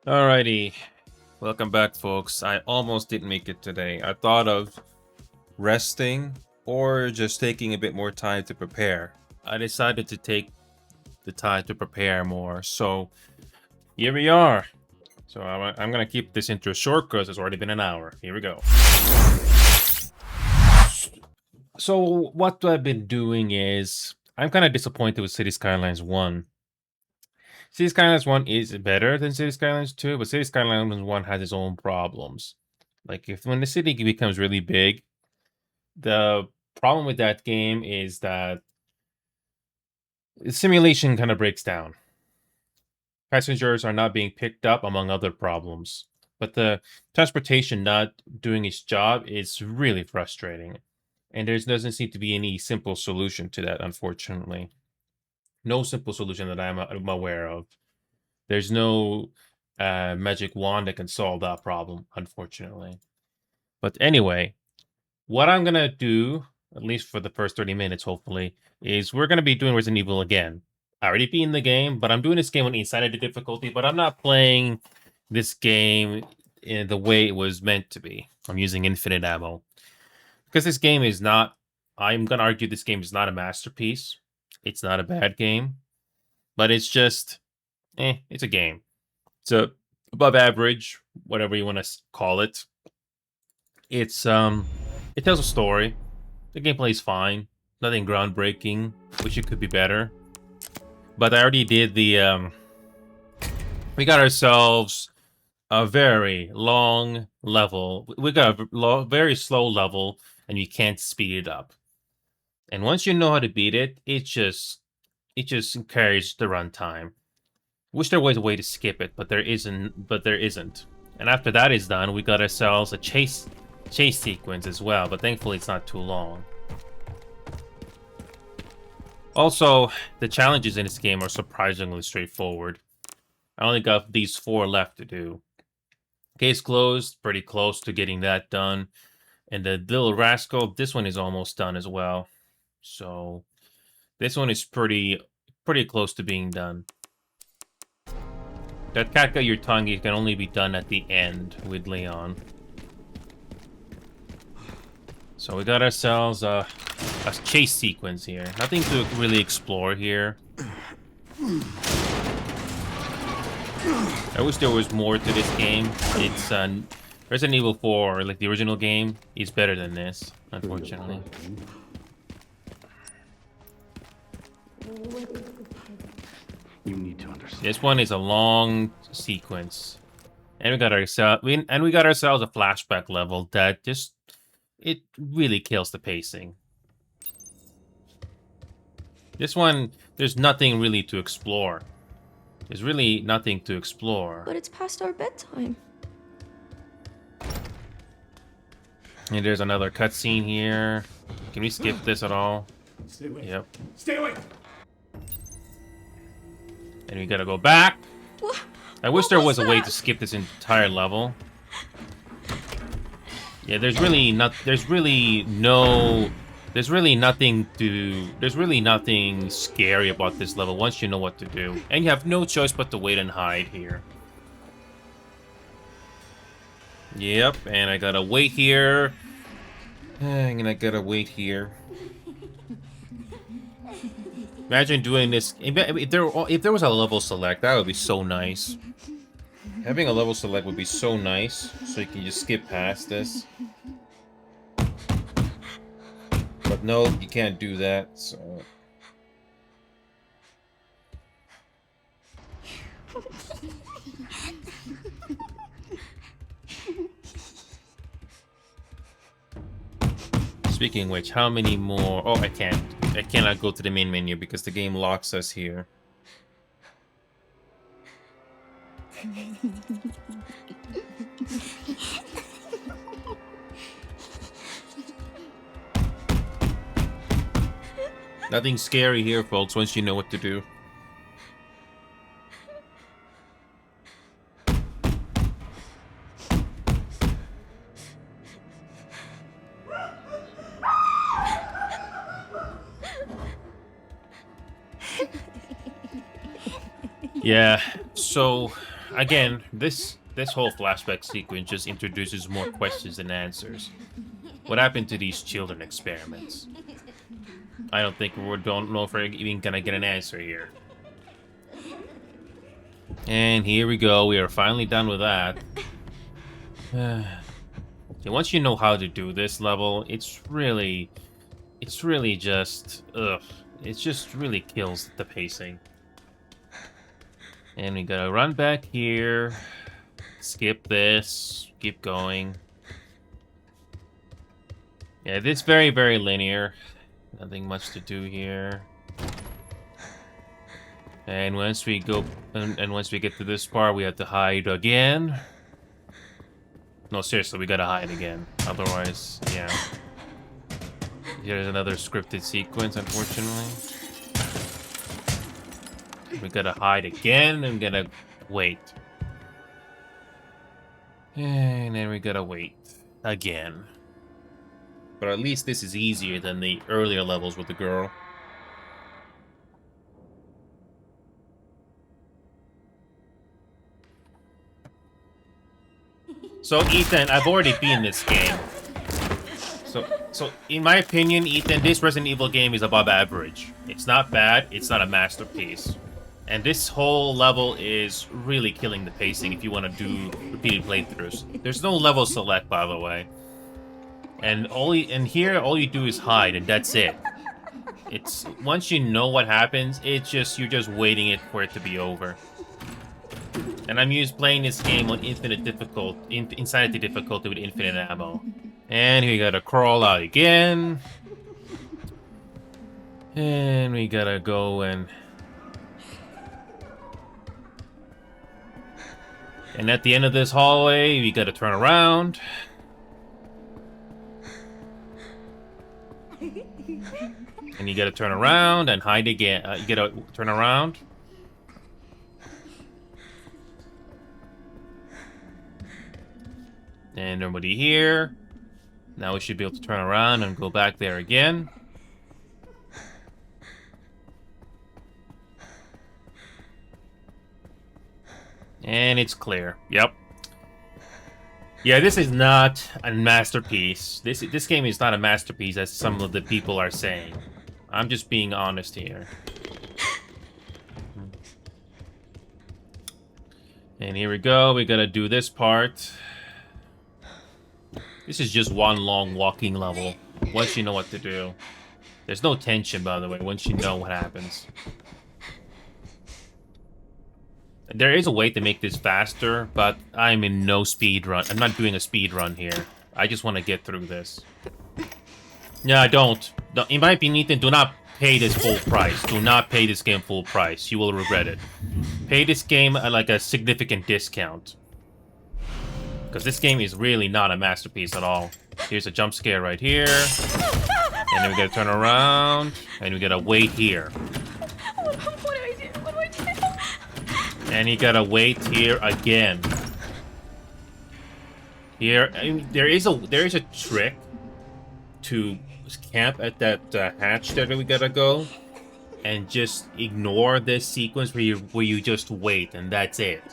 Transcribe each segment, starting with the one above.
Alrighty, welcome back, folks. I almost didn't make it today. I thought of resting or just taking a bit more time to prepare. I decided to take the time to prepare more, so here we are. So I'm gonna keep this intro short because it's already been an hour. Here we go. So what I've been doing is I'm kind of disappointed with City Skylines 1. City Skylines 1 is better than City Skylines 2, but City Skylines 1 has its own problems. Like if when the city becomes really big, the problem with that game is that the simulation kind of breaks down. Passengers are not being picked up, among other problems. But the transportation not doing its job is really frustrating. And there doesn't seem to be any simple solution to that, unfortunately. No simple solution that I'm aware of. There's no magic wand that can solve that problem, unfortunately. But anyway, what I'm gonna do, at least for the first 30 minutes, hopefully, is we're gonna be doing Resident Evil again. I already beat the game, but I'm doing this game on insanity difficulty, but I'm not playing this game in the way it was meant to be. I'm using infinite ammo. Because this game is not, I'm gonna argue this game is not a masterpiece. It's not a bad game, but it's just, it's a game. It's a above average, whatever you want to call it. It's it tells a story. The gameplay is fine. Nothing groundbreaking. Wish it could be better. But I already did the we got ourselves a very long level. We got a very slow level, and you can't speed it up. And once you know how to beat it, it just carries the runtime. Wish there was a way to skip it, but there isn't. And after that is done, we got ourselves a chase sequence as well, but thankfully it's not too long. Also, the challenges in this game are surprisingly straightforward. I only got these 4 left to do. Case closed, pretty close to getting that done. And the little rascal, this one is almost done as well. So this one is pretty close to being done. That cat got your tongue, it can only be done at the end with Leon. So we got ourselves a chase sequence here. Nothing to really explore here. I wish there was more to this game. It's Resident Evil 4, like the original game, is better than this, unfortunately. You need to understand. This one is a long sequence. And we got ourselves a flashback level that just it really kills the pacing. This one, there's nothing really to explore. There's really nothing to explore. But it's past our bedtime. And there's another cutscene here. Can we skip this at all? Stay away. Yep. Stay away. And we gotta go back. I wish there was a way that? to skip this entire level. Yeah, there's really nothing scary about this level once you know what to do. And you have no choice but to wait and hide here. Yep, and I gotta wait here. And I gotta wait here. Imagine doing this. If there was a level select, that would be so nice. Having a level select would be so nice, so you can just skip past this. But no, you can't do that, so... Speaking of which, how many more... Oh, I can't. I cannot go to the main menu because the game locks us here. Nothing scary here, folks, once you know what to do. Yeah, so again, this whole flashback sequence just introduces more questions than answers. What happened to these children experiments? I don't know if we're even gonna get an answer here. And here we go. We are finally done with that. So once you know how to do this level, it's really just, ugh. It just really kills the pacing. And we gotta run back here, skip this, keep going. Yeah, this very, very linear. Nothing much to do here. And once we go, and once we get to this part, we have to hide again. No, seriously, we gotta hide again. Otherwise, yeah. Here's another scripted sequence, unfortunately. We gotta hide again, and gotta wait. And then we gotta wait again. But at least this is easier than the earlier levels with the girl. So, Ethan, I've already beaten this game. So in my opinion, Ethan, this Resident Evil game is above average. It's not bad, it's not a masterpiece. And this whole level is really killing the pacing if you want to do repeated playthroughs. There's no level select, by the way. And here, all you do is hide, and that's it. It's once you know what happens, you're just waiting for it to be over. And I'm used playing this game on insanity difficulty with infinite ammo. And we gotta crawl out again. And we gotta go and at the end of this hallway, we gotta turn around. And you gotta turn around and hide again. You gotta turn around. And nobody here. Now we should be able to turn around and go back there again. And it's clear. Yep. Yeah, this is not a masterpiece. This game is not a masterpiece, as some of the people are saying. I'm just being honest here. And here we go. We gotta do this part. This is just one long walking level. Once you know what to do. There's no tension, by the way, once you know what happens. There is a way to make this faster, but I'm in no speed run. I'm not doing a speed run here. I just want to get through this. Yeah, don't. In my opinion, Ethan, do not pay this full price. Do not pay this game full price. You will regret it. Pay this game like a significant discount. Because this game is really not a masterpiece at all. Here's a jump scare right here. And then we gotta turn around. And we gotta wait here. What do I do? What do I do? And you gotta wait here again. Here, I mean, there is a trick to camp at that hatch that we gotta go, and just ignore this sequence where you just wait and that's it.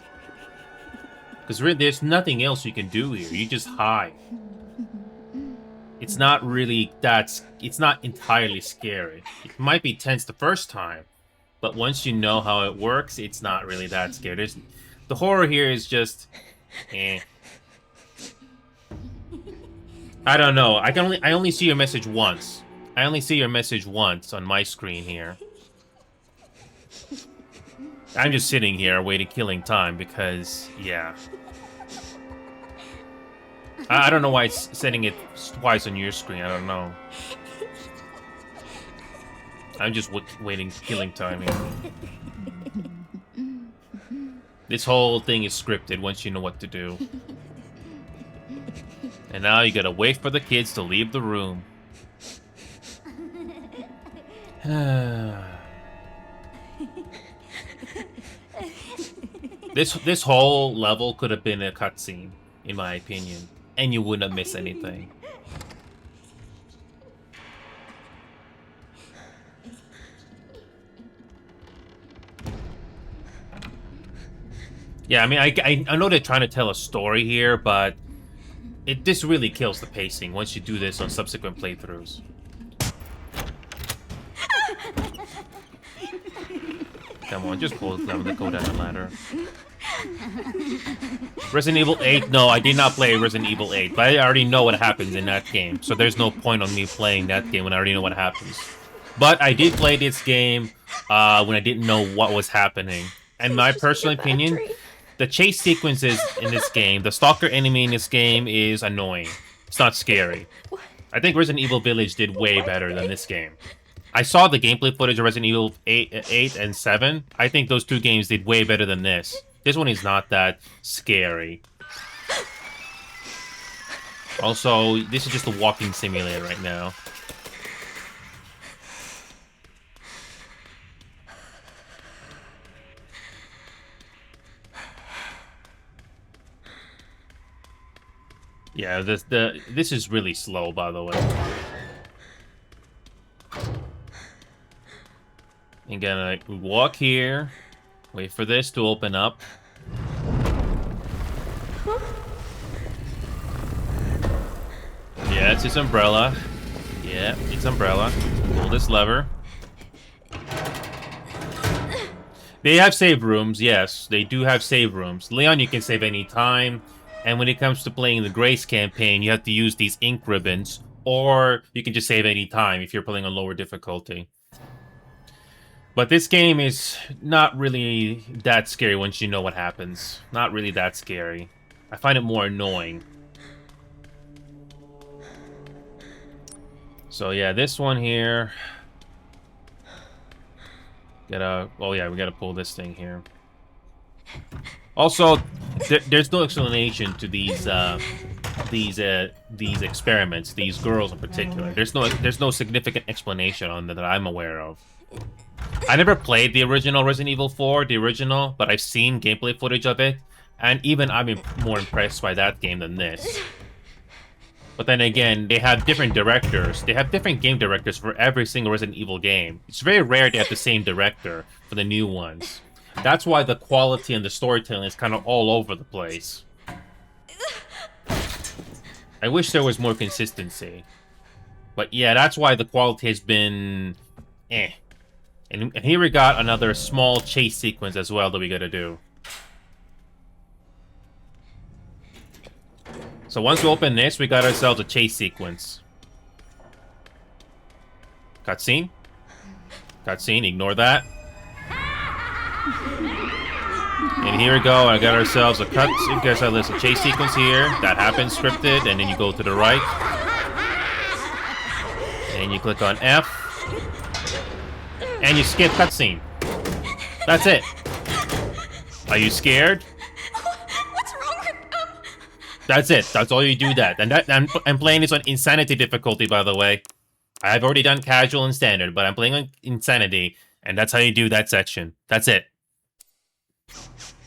Because there's nothing else you can do here. You just hide. It's not really it's not entirely scary. It might be tense the first time, but once you know how it works, it's not really that scary. The horror here is just, eh. I don't know. I only see your message once. I only see your message once on my screen here. I'm just sitting here waiting, killing time because, yeah. I don't know why it's setting it twice on your screen. I don't know. I'm just waiting, killing time here. This whole thing is scripted once you know what to do. And now you gotta wait for the kids to leave the room. This whole level could have been a cutscene, in my opinion, and you wouldn't have missed anything. Yeah, I mean, I know they're trying to tell a story here, but this really kills the pacing once you do this on subsequent playthroughs. Come on, just go down the ladder. Resident Evil 8? No, I did not play Resident Evil 8, but I already know what happens in that game, so there's no point on me playing that game when I already know what happens. But I did play this game when I didn't know what was happening. And my Just like personal a bad opinion, dream. the chase sequences in this game, the stalker enemy in this game is annoying. It's not scary. I think Resident Evil Village did way better than this game. I saw the gameplay footage of Resident Evil 8 and 7. I think those two games did way better than this. This one is not that scary. Also, this is just a walking simulator right now. Yeah, this is really slow, by the way. I'm gonna walk here, wait for this to open up. Yeah, it's his umbrella. Yeah, it's umbrella. Pull this lever. They have save rooms, yes. They do have save rooms. Leon, you can save any time. And when it comes to playing the Grace campaign, you have to use these ink ribbons. Or you can just save any time if you're playing on lower difficulty. But this game is not really that scary once you know what happens. Not really that scary. I find it more annoying. So yeah, this one here. Oh yeah, we gotta pull this thing here. Also, there's no explanation to these experiments, these girls in particular. There's no significant explanation on that I'm aware of. I never played the original Resident Evil 4, the original, but I've seen gameplay footage of it, and even I'm more impressed by that game than this. But then again, they have different directors. They have different game directors for every single Resident Evil game. It's very rare to have the same director for the new ones. That's why the quality and the storytelling is kind of all over the place. I wish there was more consistency. But yeah, that's why the quality has been eh. And here we got another small chase sequence as well that we gotta do. So once we open this, we got ourselves a chase sequence. Cutscene? Cutscene, ignore that. And here we go, I got ourselves a a chase sequence here. That happens scripted, and then you go to the right. And you click on F. And you skip cutscene. That's it. Are you scared? What's wrong with them? That's it. That's all you do that. And I'm playing this on Insanity difficulty, by the way. I've already done casual and standard, but I'm playing on Insanity, and that's how you do that section. That's it.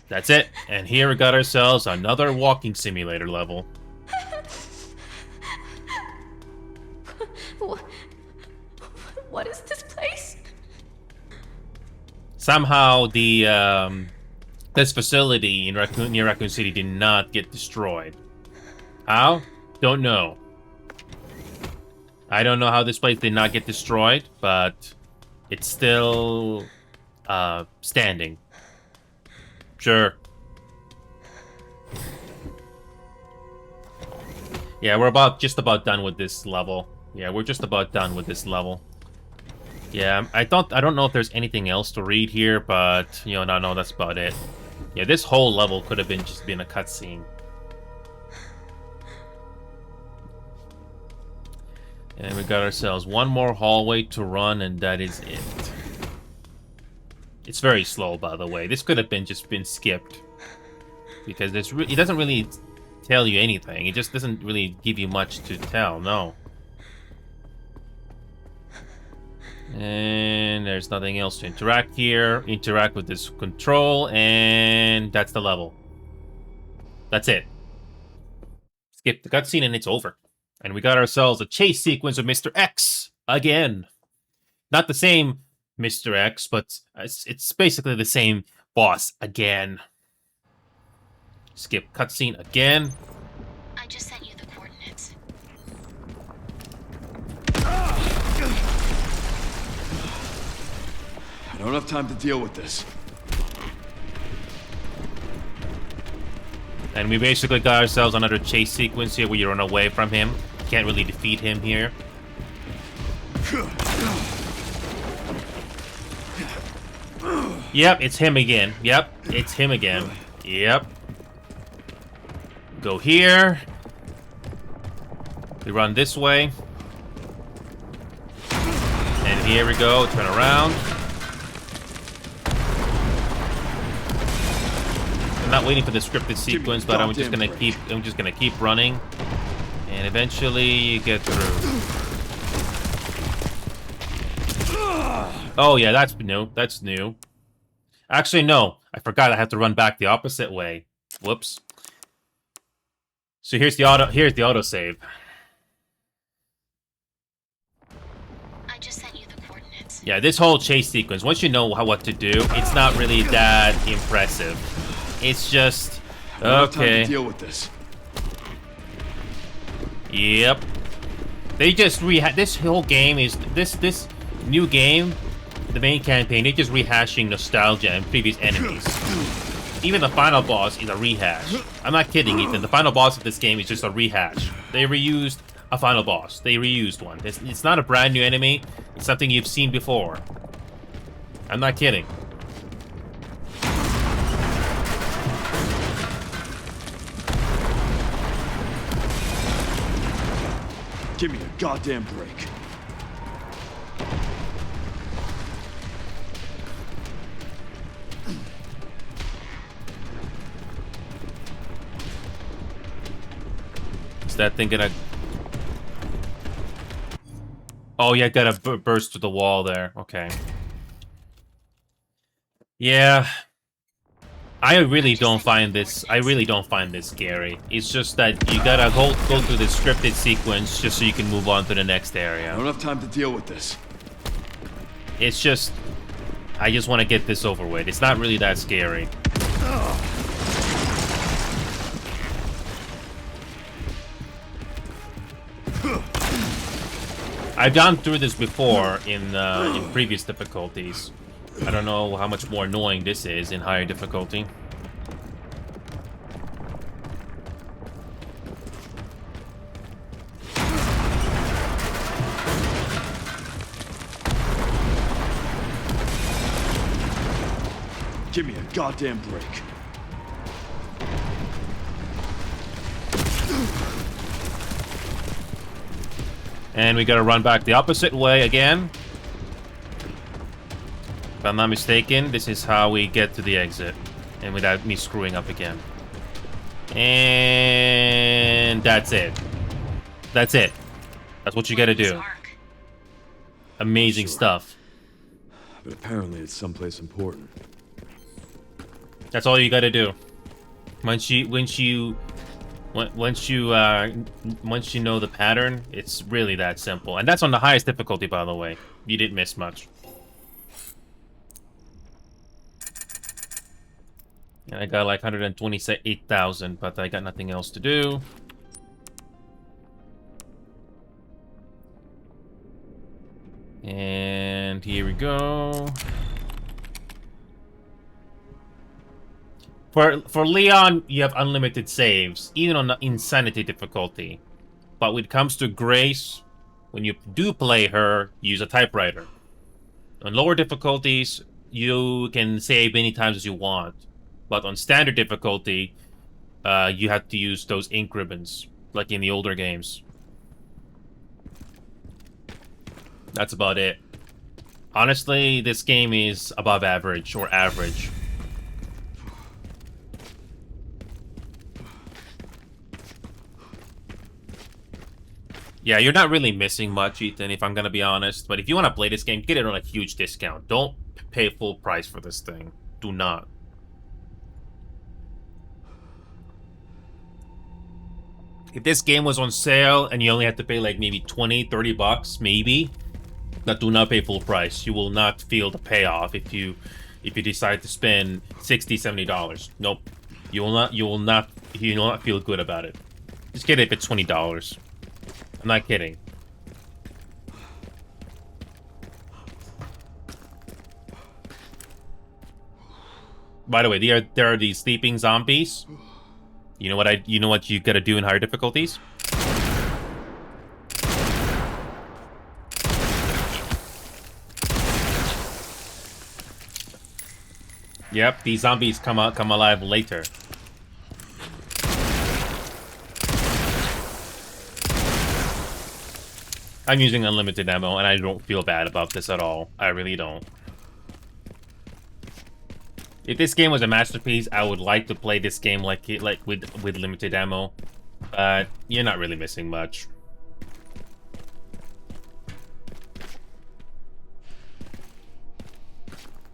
That's it. And here we got ourselves another walking simulator level. What is this place? Somehow this facility in near Raccoon City did not get destroyed. How? Don't know. I don't know how this place did not get destroyed, but it's still standing. Sure. Yeah, we're just about done with this level. Yeah, we're just about done with this level. Yeah, I don't know if there's anything else to read here, but no, that's about it. Yeah, this whole level could have just been a cutscene. And we got ourselves one more hallway to run, and that is it. It's very slow, by the way. This could have just been skipped, because it doesn't really tell you anything. It just doesn't really give you much to tell. No. And there's nothing else to interact here. Interact with this control, and that's the level. That's it. Skip the cutscene, and it's over. And we got ourselves a chase sequence of Mr. X again. Not the same Mr. X, but it's basically the same boss again. Skip cutscene again. I just sent you the coordinates. I don't have time to deal with this. And we basically got ourselves another chase sequence here where you run away from him. Can't really defeat him here. Yep, it's him again. Yep, it's him again. Yep. Go here. We run this way. And here we go, turn around. I'm not waiting for the scripted sequence, but I'm just gonna keep running. And eventually you get through. Oh yeah, that's new. That's new. Actually, no. I forgot I have to run back the opposite way. Whoops. So here's the autosave. I just sent you the coordinates. Yeah, this whole chase sequence, once you know what to do, it's not really that impressive. It's just I don't have time okay. to deal with this. Yep. They just this whole game is this new game, the main campaign, they're just rehashing nostalgia and previous enemies. Even the final boss is a rehash. I'm not kidding, Ethan. The final boss of this game is just a rehash. They reused a final boss. They reused one. It's not a brand new enemy. It's something you've seen before. I'm not kidding. Give me a goddamn break. Is that thing gonna... Oh, yeah, gotta burst through the wall there. Okay. Yeah. I really don't find this scary. It's just that you gotta go through the scripted sequence just so you can move on to the next I area. don't have time to deal with this. It's just... I just want to get this over with. It's not really that scary. I've gone through this before in previous difficulties. I don't know how much more annoying this is in higher difficulty. Give me a goddamn break. And we gotta run back the opposite way again. If I'm not mistaken, this is how we get to the exit. And without me screwing up again. And that's it. That's it. That's what you gotta do. Amazing stuff. But apparently it's someplace important. That's all you gotta do. Once you know the pattern, it's really that simple. And that's on the highest difficulty, by the way. You didn't miss much. And I got like 128,000, but I got nothing else to do. And here we go. For Leon, you have unlimited saves, even on the Insanity difficulty. But when it comes to Grace, when you do play her, use a typewriter. On lower difficulties, you can save many times as you want. But on standard difficulty, you have to use those ink ribbons, like in the older games. That's about it. Honestly, this game is above average, or average. Yeah, you're not really missing much, Ethan, if I'm gonna be honest. But if you want to play this game, get it on a huge discount. Don't pay full price for this thing. Do not. If this game was on sale and you only had to pay like maybe 20, 30 bucks, maybe, but do not pay full price. You will not feel the payoff if you decide to spend $60, $70. Nope. You will not feel good about it. Just get it if it's $20. I'm not kidding. By the way, there are these sleeping zombies. You know what you gotta do in higher difficulties? Yep, these zombies come alive later. I'm using unlimited ammo, and I don't feel bad about this at all. I really don't. If this game was a masterpiece, I would like to play this game like with limited ammo. But you're not really missing much.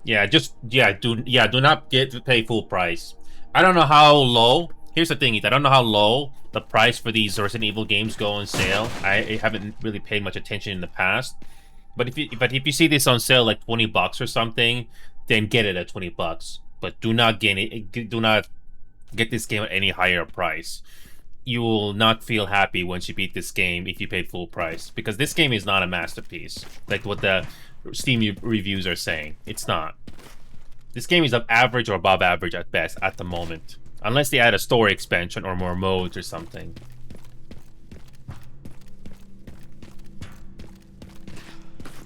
Yeah, do not pay full price. I don't know how low. Here's the thing: is I don't know how low the price for these Resident Evil games go on sale. I haven't really paid much attention in the past. But if you see this on sale like $20 or something, then get it at $20. But do not get this game at any higher price. You will not feel happy once you beat this game if you paid full price, because this game is not a masterpiece like what the Steam reviews are saying. It's not. This game is average or above average at best at the moment, unless they add a story expansion or more modes or something.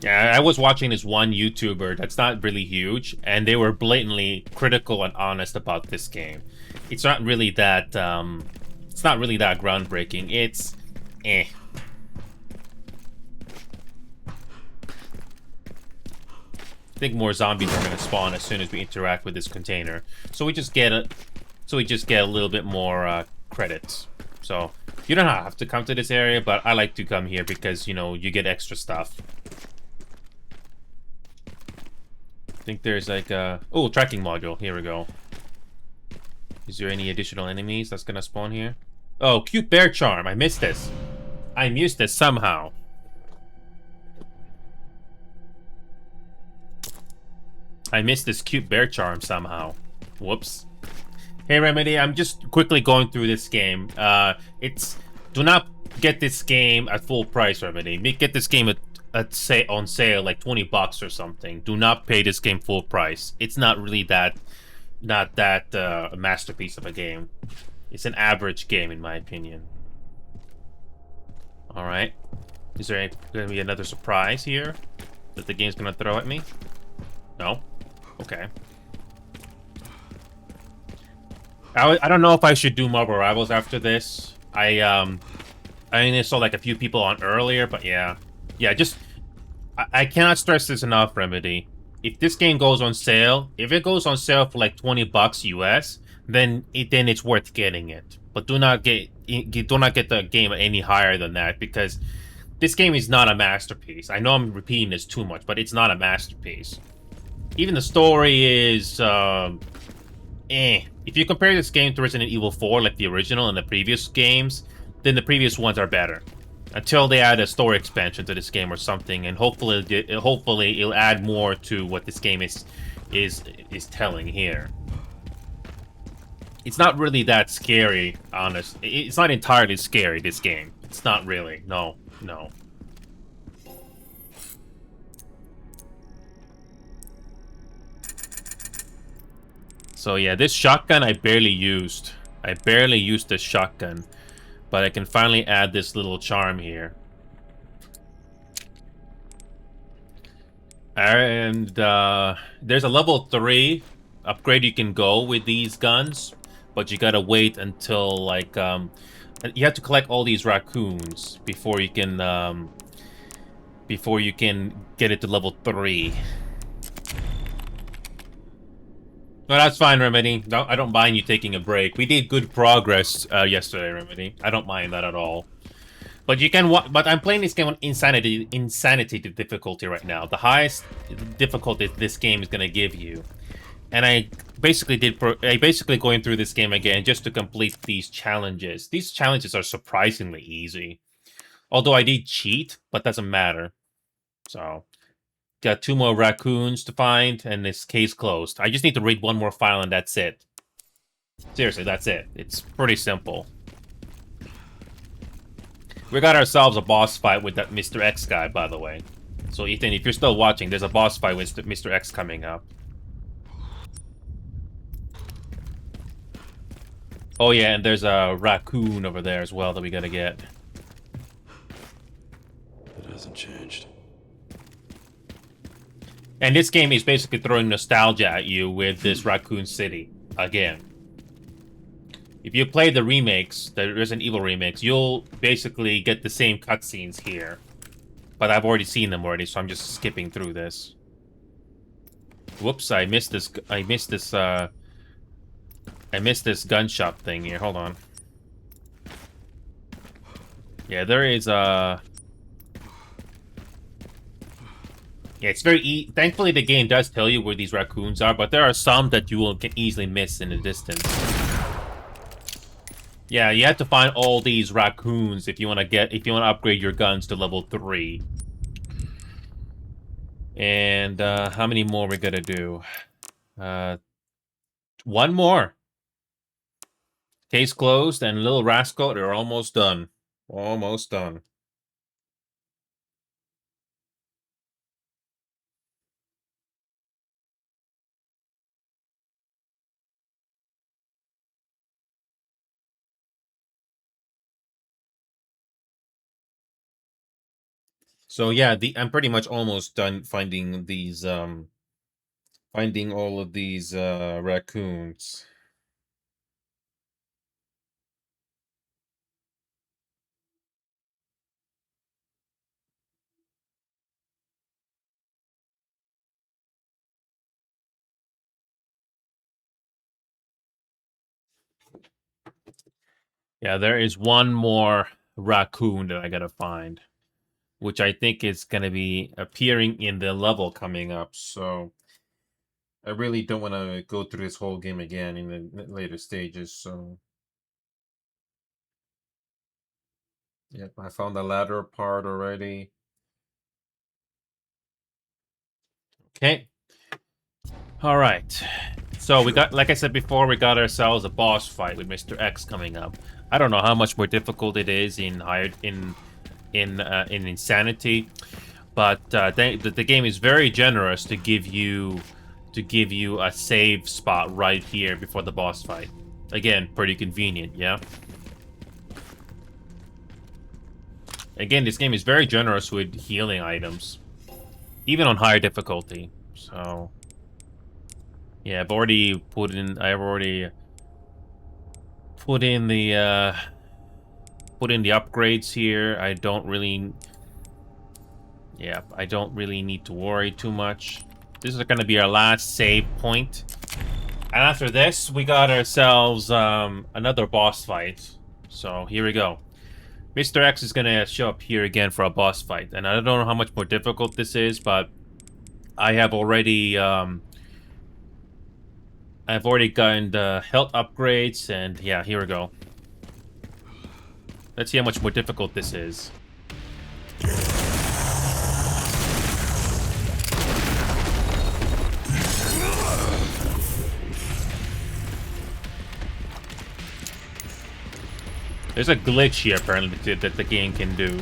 Yeah, I was watching this one YouTuber that's not really huge, and they were blatantly critical and honest about this game. It's not really that groundbreaking. It's eh. I think more zombies are gonna spawn as soon as we interact with this container. So we just get a little bit more credits. So you don't have to come to this area, but I like to come here because, you know, you get extra stuff. I think there's like a... Oh, tracking module. Here we go. Is there any additional enemies that's gonna spawn here? Oh, cute bear charm. I missed this. I missed this somehow. I missed this cute bear charm somehow. Whoops. Hey, Remedy, I'm just quickly going through this game. Do not get this game at full price, Remedy. Get this game on sale like $20 or something. Do not pay this game full price. It's not really that a masterpiece of a game. It's an average game in my opinion. All right. Is there going to be another surprise here that the game's going to throw at me? No. Okay. I don't know if I should do Marvel Rivals after this. I only saw like a few people on earlier, but yeah. Just I cannot stress this enough, Remedy. If this game goes on sale, if it goes on sale for like $20 US, then it's worth getting it. But do not get the game any higher than that, because this game is not a masterpiece. I know I'm repeating this too much, but it's not a masterpiece. Even the story is If you compare this game to Resident Evil 4, like the original and the previous games, then the previous ones are better. Until they add a story expansion to this game or something, and hopefully it'll add more to what this game is telling here. It's not really that scary, honest. It's not entirely scary, this game. It's not really. No. So yeah, this shotgun I barely used. I barely used this shotgun. But I can finally add this little charm here. And there's a level 3 upgrade you can go with these guns. But you gotta wait until, like, you have to collect all these raccoons before you can get it to level 3. No, that's fine, Remedy. No, I don't mind you taking a break. We did good progress yesterday, Remedy. I don't mind that at all. But you can. But I'm playing this game on insanity difficulty right now. The highest difficulty this game is gonna give you. And I basically going through this game again just to complete these challenges. These challenges are surprisingly easy. Although I did cheat, but doesn't matter. So. Got 2 more raccoons to find, and this case closed. I just need to read 1 more file, and that's it. Seriously, that's it. It's pretty simple. We got ourselves a boss fight with that Mr. X guy, by the way. So, Ethan, if you're still watching, there's a boss fight with Mr. X coming up. Oh, yeah, and there's a raccoon over there as well that we gotta get. It hasn't changed. And this game is basically throwing nostalgia at you with this Raccoon City again. If you play the remakes, the Resident Evil remakes, you'll basically get the same cutscenes here. But I've already seen them already, so I'm just skipping through this. Whoops, I missed this gunshot thing here. Hold on. Yeah, there is yeah, it's very thankfully the game does tell you where these raccoons are, but there are some that you can easily miss in the distance. Yeah, you have to find all these raccoons if you want to upgrade your guns to level 3. And how many more we gotta do? One more. Case closed, and Little Rascal, they're almost done. Almost done. So yeah, I'm pretty much almost done finding all of these raccoons. Yeah, there is one more raccoon that I gotta find, which I think is gonna be appearing in the level coming up, so I really don't want to go through this whole game again in the later stages, so... Yep, I found the ladder part already. Okay. Alright. So we got, like I said before, we got ourselves a boss fight with Mr. X coming up. I don't know how much more difficult it is in Insanity, but the game is very generous to give you a save spot right here before the boss fight. Again, pretty convenient, yeah? Again, this game is very generous with healing items, even on higher difficulty. So, yeah, I've already put in the upgrades here. I don't really need to worry too much. This is gonna be our last save point. And after this, we got ourselves another boss fight. So here we go. Mr. X is gonna show up here again for a boss fight, and I don't know how much more difficult this is, but I have already I've already gotten the health upgrades, and yeah, here we go. Let's see how much more difficult this is. There's a glitch here, apparently, that the game can do.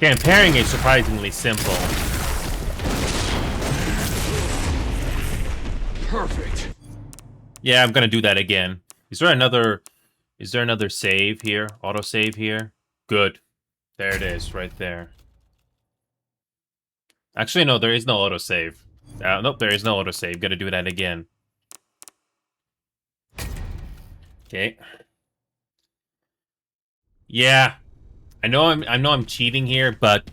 Again, pairing is surprisingly simple. Perfect. Yeah, I'm gonna do that again. Is there another save here? Autosave here? Good. There it is, right there. Actually, no, there is no autosave. Nope, there is no autosave. Gotta do that again. Okay. Yeah. I know I'm cheating here, but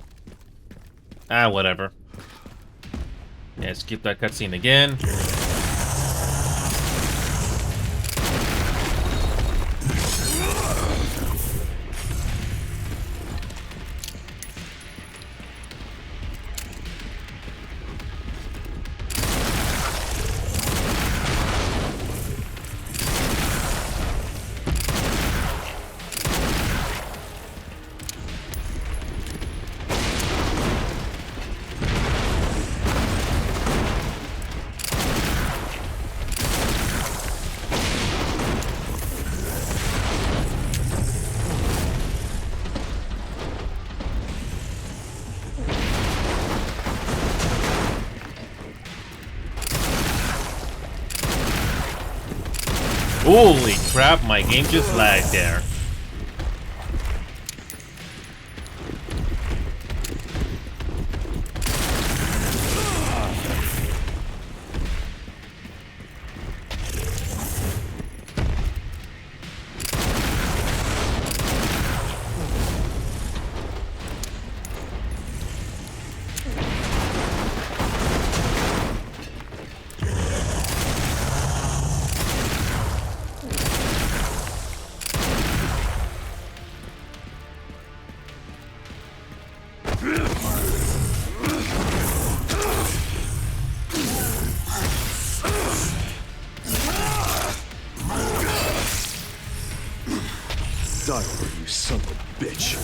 Ah, whatever. Yeah, skip that cutscene again. Holy crap, my game just lagged there. Die already, you son of a bitch.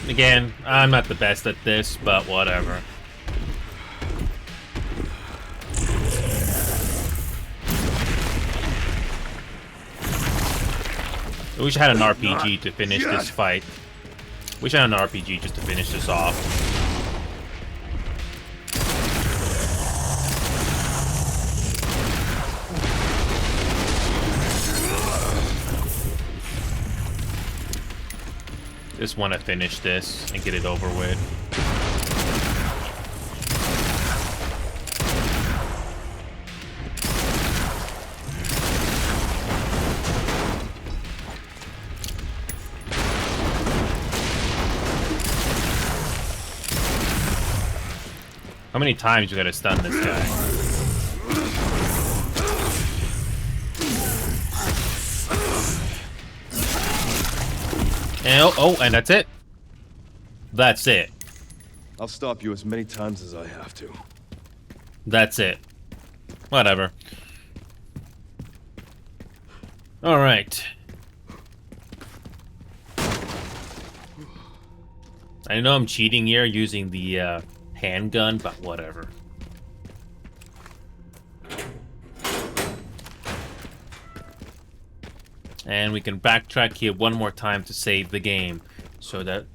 Again, I'm not the best at this, but whatever. I wish I had an RPG to finish this fight. Wish I had an RPG just to finish this off. Just want to finish this and get it over with. How many times you gotta stun this guy? And, oh, and that's it. That's it. I'll stop you as many times as I have to. That's it. Whatever. All right. I know I'm cheating here using the handgun, but whatever. And we can backtrack here one more time to save the game. So that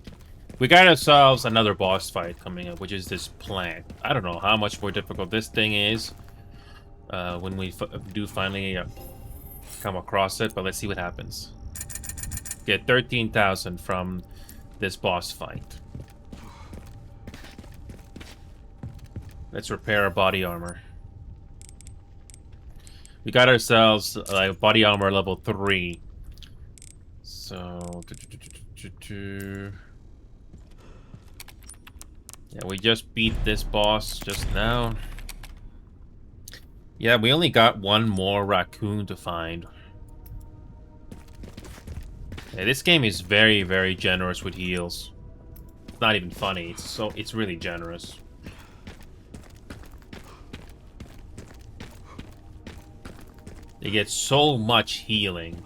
we got ourselves another boss fight coming up, which is this plant. I don't know how much more difficult this thing is when we do finally come across it, but let's see what happens. Get 13,000 from this boss fight. Let's repair our body armor. We got ourselves body armor level 3. So... yeah, we just beat this boss just now. Yeah, we only got one more raccoon to find. Yeah, this game is very, very generous with heals. It's not even funny. It's really generous. You get so much healing.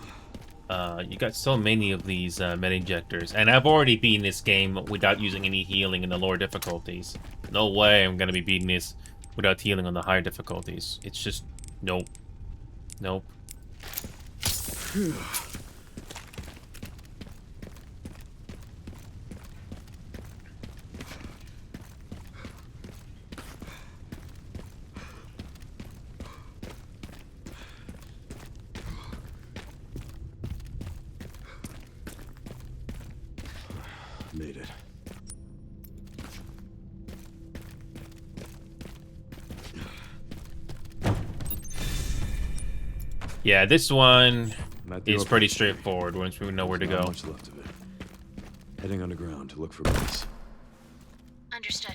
You got so many of these med injectors, and I've already beaten this game without using any healing in the lower difficulties. No way I'm gonna be beating this without healing on the higher difficulties. It's just nope, nope. Yeah, this one I'm at the is pretty orphanage. straightforward once we know where to There's go. not much left of it. Heading underground to look for base. Understood.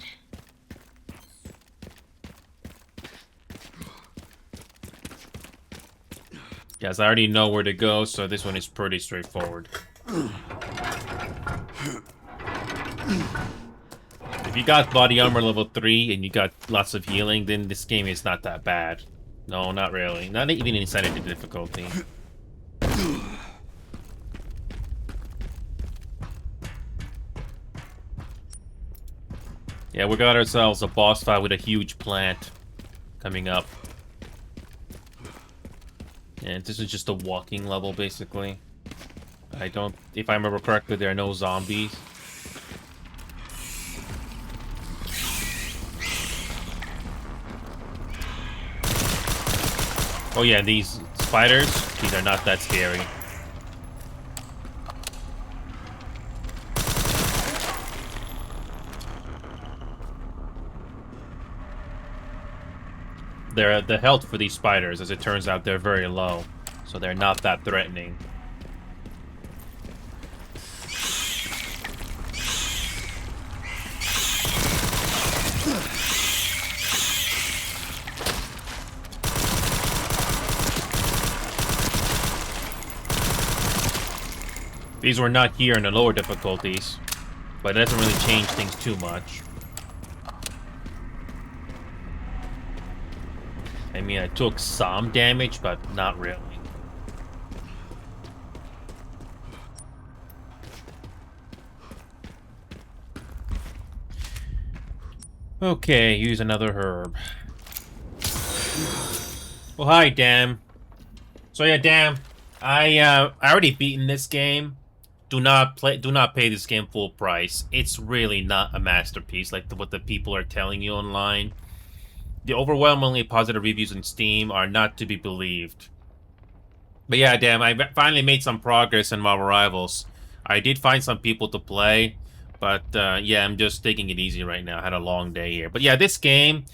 Yes, I already know where to go, so this one is pretty straightforward. If you got body armor level 3 and you got lots of healing, then this game is not that bad. No, not really. Not even insanity difficulty. Yeah, we got ourselves a boss fight with a huge plant coming up. And this is just a walking level, basically. If I remember correctly, there are no zombies. Oh yeah, these spiders, these are not that scary. The health for these spiders, as it turns out, they're very low. So they're not that threatening. These were not here in the lower difficulties, but it doesn't really change things too much. I mean, I took some damage, but not really. Okay, use another herb. Well, hi, Dan. So yeah, Dan, I already beaten this game. Do not pay this game full price. It's really not a masterpiece like what the people are telling you online. The overwhelmingly positive reviews on Steam are not to be believed. But yeah, damn, I finally made some progress in Marvel Rivals. I did find some people to play, but yeah, I'm just taking it easy right now. I had a long day here. But yeah, this game,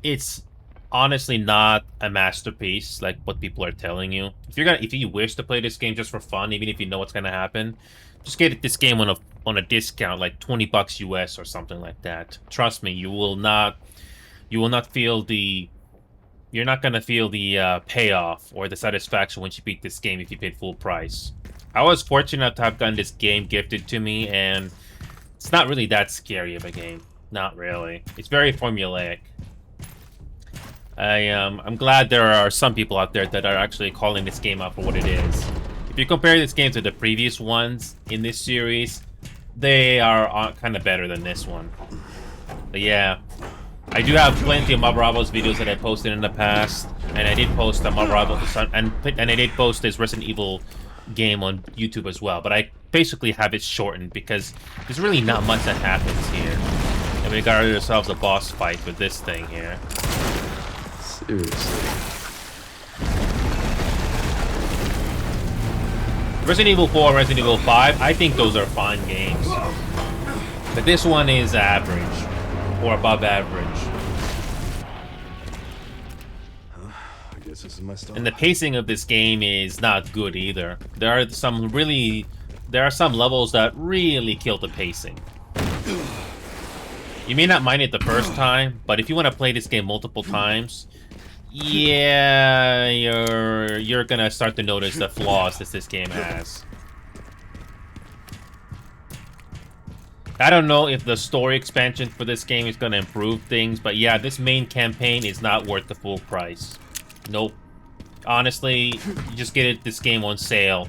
it's honestly not a masterpiece like what people are telling you. If you wish to play this game just for fun, even if you know what's gonna happen, just get this game on a discount, like $20 US or something like that. Trust me, you will not feel you're not gonna feel the payoff or the satisfaction once you beat this game if you paid full price. I was fortunate to have gotten this game gifted to me, and it's not really that scary of a game. Not really. It's very formulaic. I'm glad there are some people out there that are actually calling this game out for what it is. If you compare this game to the previous ones in this series, they are kind of better than this one. But yeah, I do have plenty of Marvel Rivals videos that I posted in the past, and I did post a Marvel Rivals, and I did post this Resident Evil game on YouTube as well. But I basically have it shortened because there's really not much that happens here, and we got ourselves a boss fight with this thing here. Seriously. Resident Evil 4 and Resident Evil 5, I think those are fine games. But this one is average, or above average. I guess this is my stop. And the pacing of this game is not good either. There are some levels that really kill the pacing. You may not mind it the first time, but if you want to play this game multiple times, yeah, you're gonna start to notice the flaws that this game has. I don't know if the story expansion for this game is gonna improve things, but yeah, this main campaign is not worth the full price. Nope. Honestly, you just get this game on sale.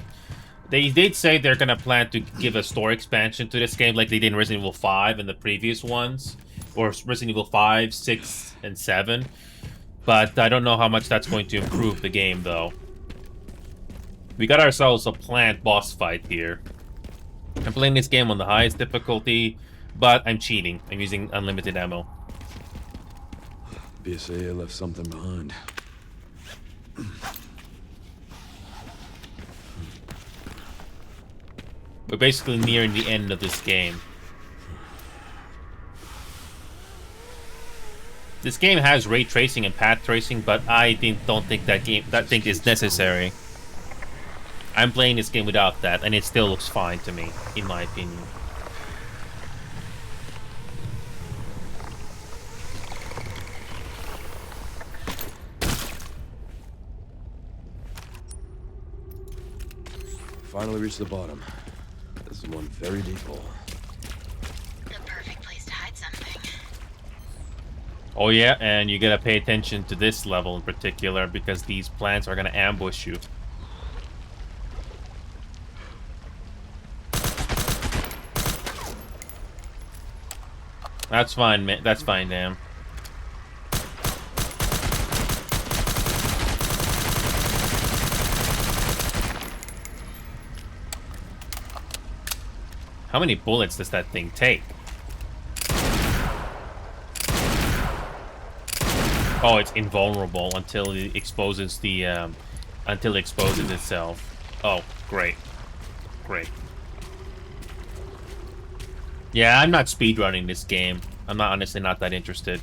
They did say they're gonna plan to give a story expansion to this game like they did in Resident Evil 5 and the previous ones, or Resident Evil 5, 6, and 7. But I don't know how much that's going to improve the game, though. We got ourselves a plant boss fight here. I'm playing this game on the highest difficulty, but I'm cheating. I'm using unlimited ammo. BSAA left something behind. We're basically nearing the end of this game. This game has ray tracing and path tracing, but I don't think that thing is necessary. I'm playing this game without that, and it still looks fine to me, in my opinion. Finally reached the bottom. This is one very deep hole. The perfect place to hide something. Oh yeah, and you gotta pay attention to this level in particular, because these plants are gonna ambush you. That's fine, man. That's fine, damn. How many bullets does that thing take? Oh, it's invulnerable until it exposes the until it exposes itself. Oh, great. Great. Yeah, I'm not speedrunning this game. I'm not honestly not that interested.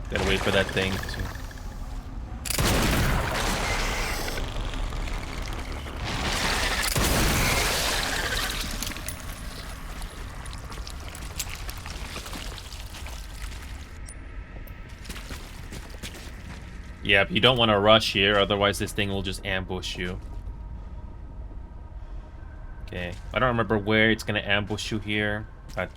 Gotta wait for that thing to... Yep, you don't want to rush here, otherwise this thing will just ambush you. Okay, I don't remember where it's gonna ambush you here, but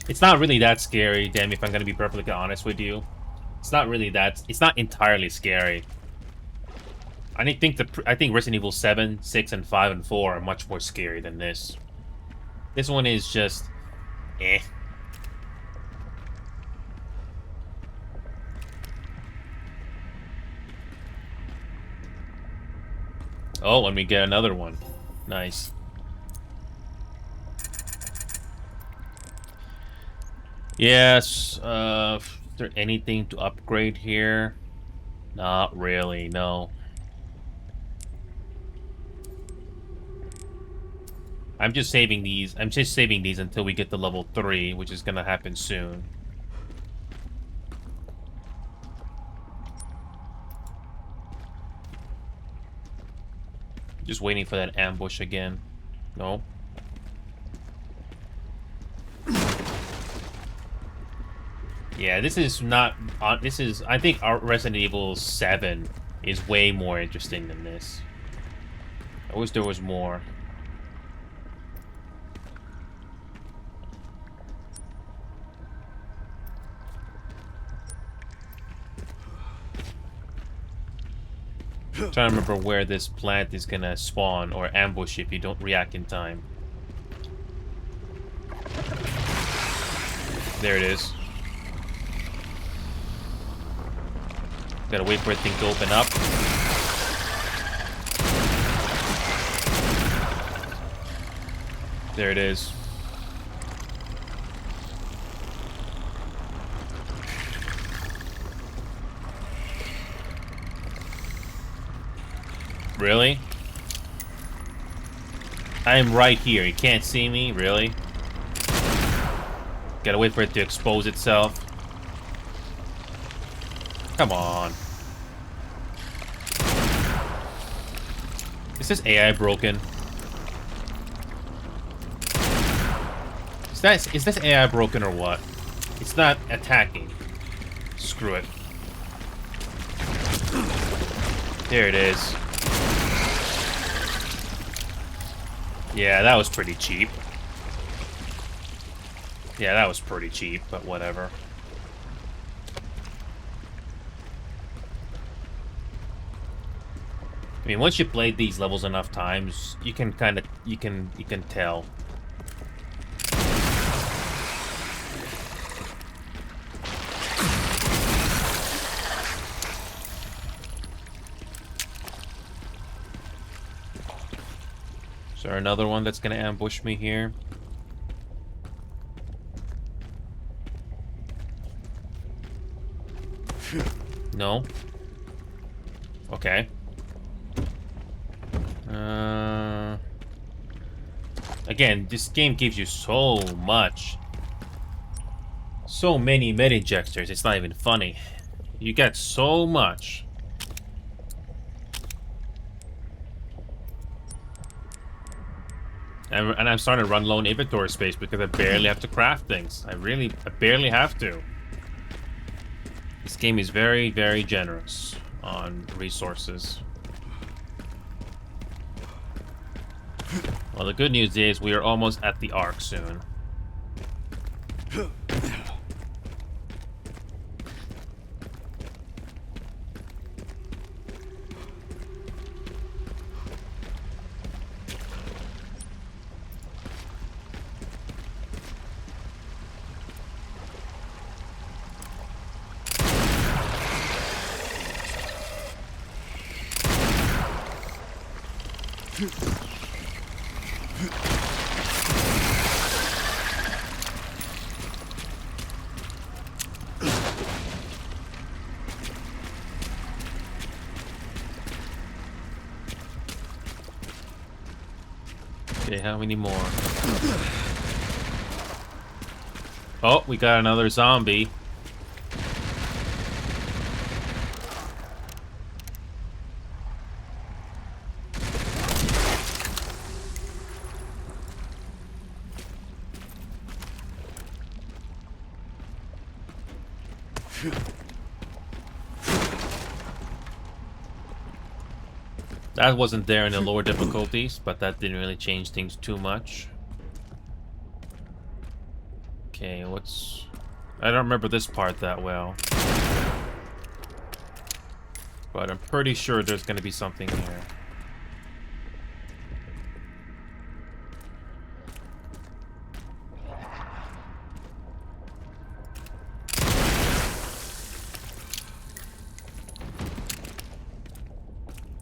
it's not really that scary, damn, if I'm gonna be perfectly honest with you. It's not really that... It's not entirely scary. I think Resident Evil 7, 6, and 5, and 4 are much more scary than this. This one is just... eh. Oh, and we get another one. Nice. Yes, is there anything to upgrade here? Not really, no. I'm just saving these until we get to level 3, which is gonna happen soon. Just waiting for that ambush again. No. Yeah, this is not... this is... I think our Resident Evil 7 is way more interesting than this. I wish there was more. I'm trying to remember where this plant is gonna spawn or ambush if you don't react in time. There it is. Gotta wait for the thing to open up. There it is. Really? I am right here. You can't see me? Really? Gotta wait for it to expose itself. Come on. Is this AI broken? Is this AI broken or what? It's not attacking. Screw it. There it is. Yeah, that was pretty cheap. Yeah, that was pretty cheap, but whatever. I mean, once you played these levels enough times, you can kind of, you can tell. there another one that's gonna ambush me here? No? Okay. Again, this game gives you so much. So many meta-injectors, it's not even funny. You get so much. And I'm starting to run low on inventory space because I barely have to craft things. I barely have to. This game is very, very generous on resources. Well, the good news is we are almost at the Ark soon. Okay, how many more? Oh, we got another zombie. That wasn't there in the lower difficulties, but that didn't really change things too much. Okay, what's... I don't remember this part that well. But I'm pretty sure there's going to be something here.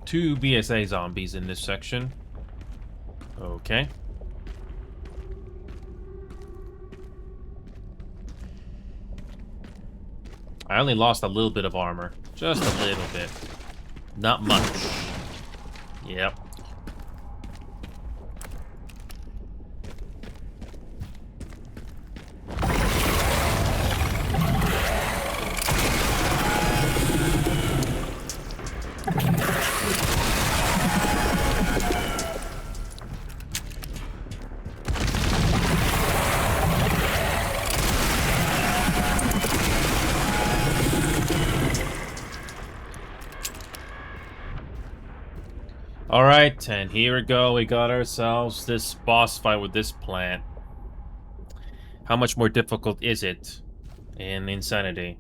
Two BSA zombies in this section. Okay. I only lost a little bit of armor. Just a little bit. Not much. Yep. Alright, and here we go. We got ourselves this boss fight with this plant. How much more difficult is it in Insanity?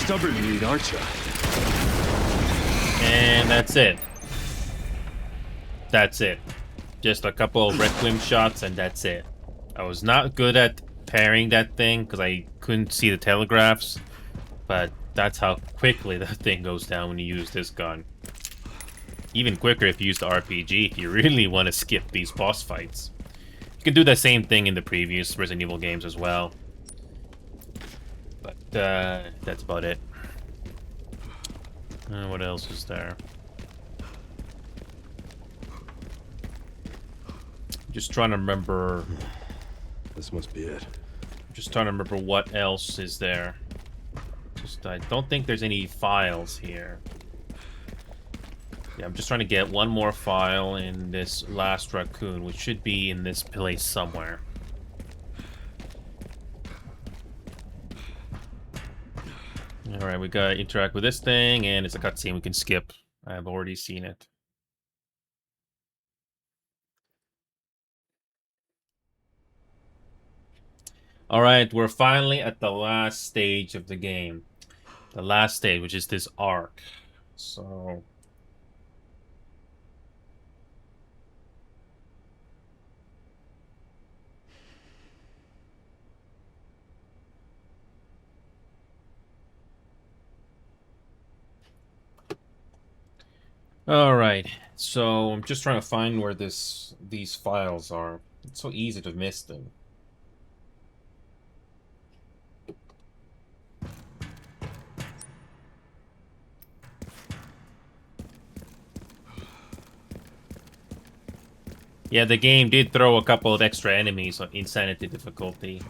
Stubborn meat, aren't you? And that's it. That's it. Just a couple of Requiem shots and that's it. I was not good at parrying that thing because I couldn't see the telegraphs, but that's how quickly that thing goes down when you use this gun. Even quicker if you use the RPG if you really want to skip these boss fights. You can do the same thing in the previous Resident Evil games as well. But that's about it. What else is there? Just trying to remember. This must be it. Just trying to remember what else is there. I don't think there's any files here. Yeah, I'm just trying to get one more file in this last raccoon, which should be in this place somewhere. All right, we gotta interact with this thing, and it's a cutscene we can skip. I've already seen it. All right, we're finally at the last stage of the game. The last stage, which is this arc. So, all right. So I'm just trying to find where these files are. It's so easy to miss them. Yeah, the game did throw a couple of extra enemies on insanity difficulty.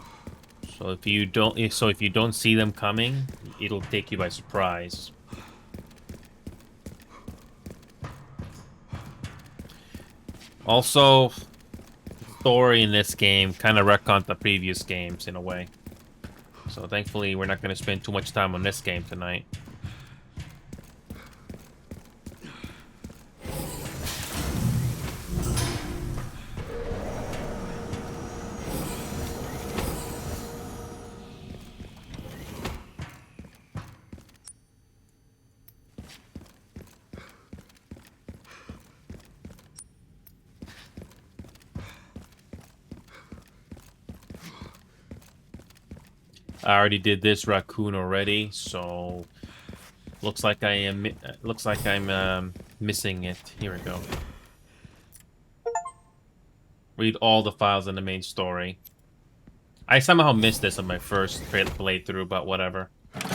So if you don't see them coming, it'll take you by surprise. Also, story in this game kind of retconned the previous games in a way. So thankfully, we're not going to spend too much time on this game tonight. I already did this raccoon already, so looks like I'm missing it. Here we go. Read all the files in the main story. I somehow missed this on my first playthrough, but whatever.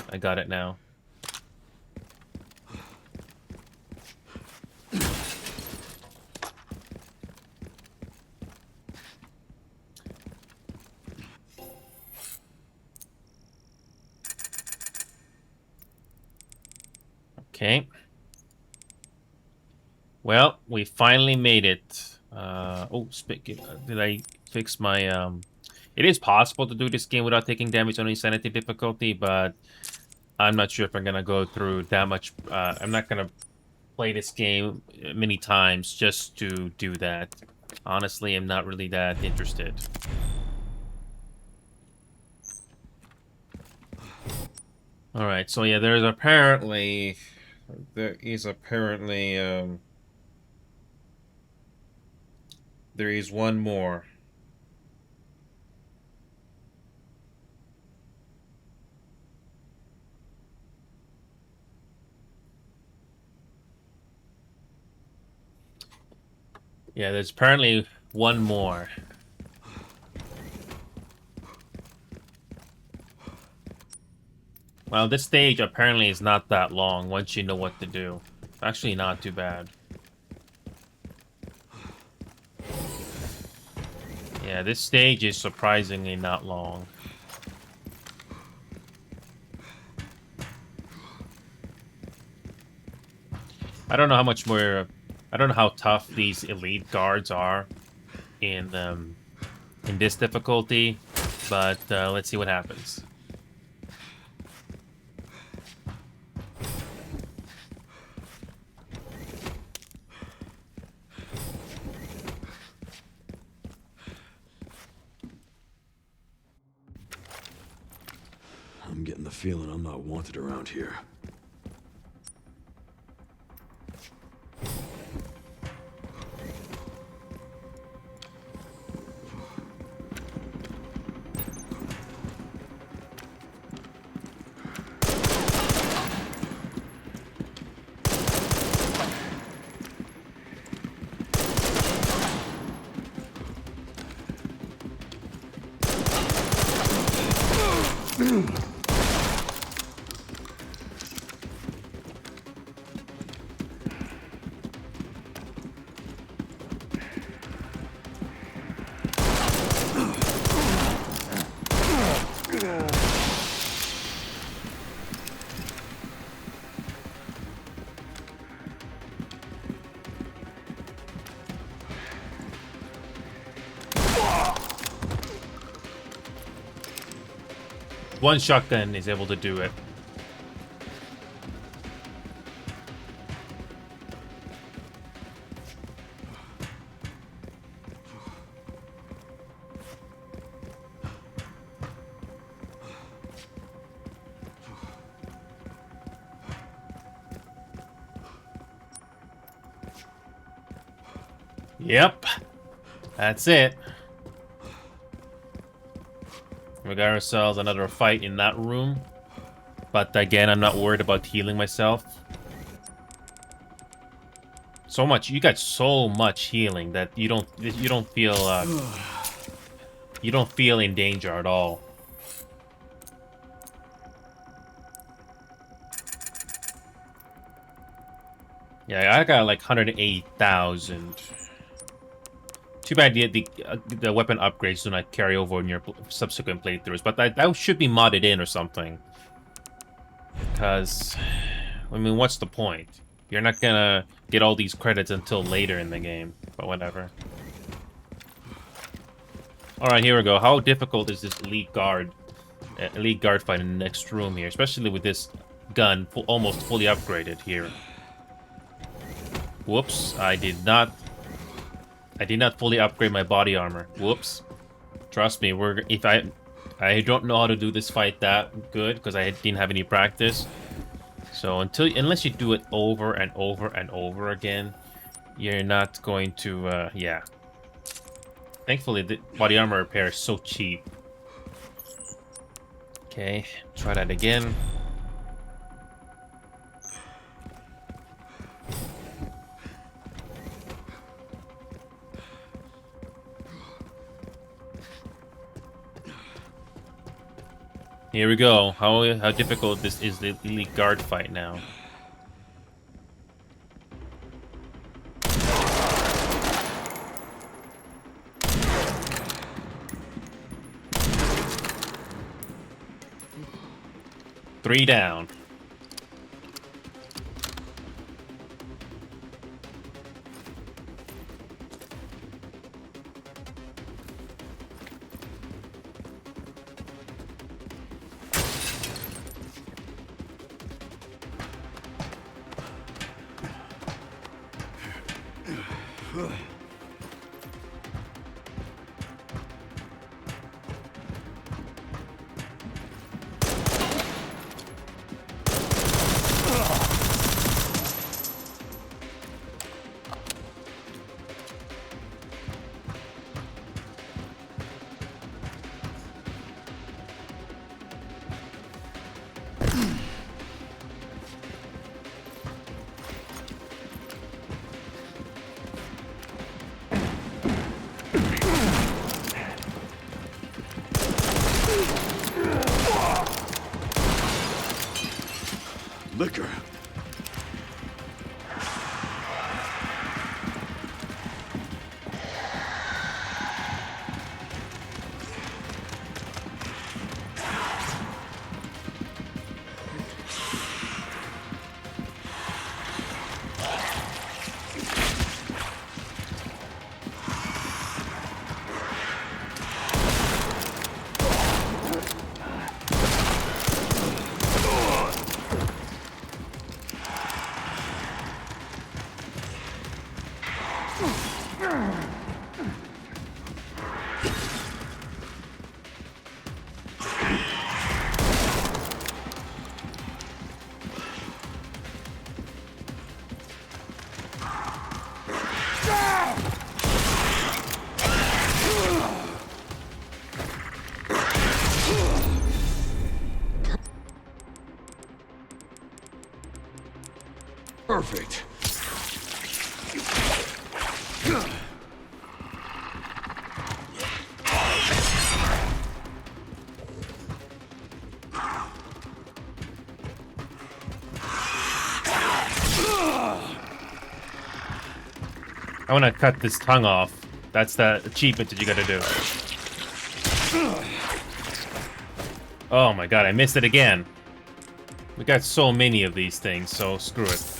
I got it now. Okay. Well, we finally made it. Did I fix my It is possible to do this game without taking damage on insanity difficulty, but I'm not sure if I'm gonna go through that much. I'm not gonna play this game many times just to do that. Honestly, I'm not really that interested. All right, so yeah, there is apparently there is one more. Yeah, there's apparently one more. Well, this stage apparently is not that long once you know what to do. Actually, not too bad. Yeah, this stage is surprisingly not long. I don't know how much more... I don't know how tough these elite guards are in this difficulty, but let's see what happens. I'm getting the feeling I'm not wanted around here. One shotgun is able to do it. Yep. That's it. We got ourselves another fight in that room. But again, I'm not worried about healing myself. So much, you got so much healing that you don't feel in danger at all. Yeah, I got like 180,000. Too bad the weapon upgrades do not carry over in your subsequent playthroughs, but that should be modded in or something. Because, I mean, what's the point? You're not gonna get all these credits until later in the game, but whatever. Alright, here we go. How difficult is this elite guard fight in the next room here? Especially with this gun almost fully upgraded here. Whoops, I did not fully upgrade my body armor. Whoops. Trust me, I don't know how to do this fight that good because I didn't have any practice. So unless you do it over and over and over again, you're not going to yeah. Thankfully the body armor repair is so cheap. Okay, try that again. Here we go. How difficult this is the elite guard fight now. Three down. Liquor. Perfect. I want to cut this tongue off. That's the achievement that you gotta do. Oh my god, I missed it again. We got so many of these things, so screw it.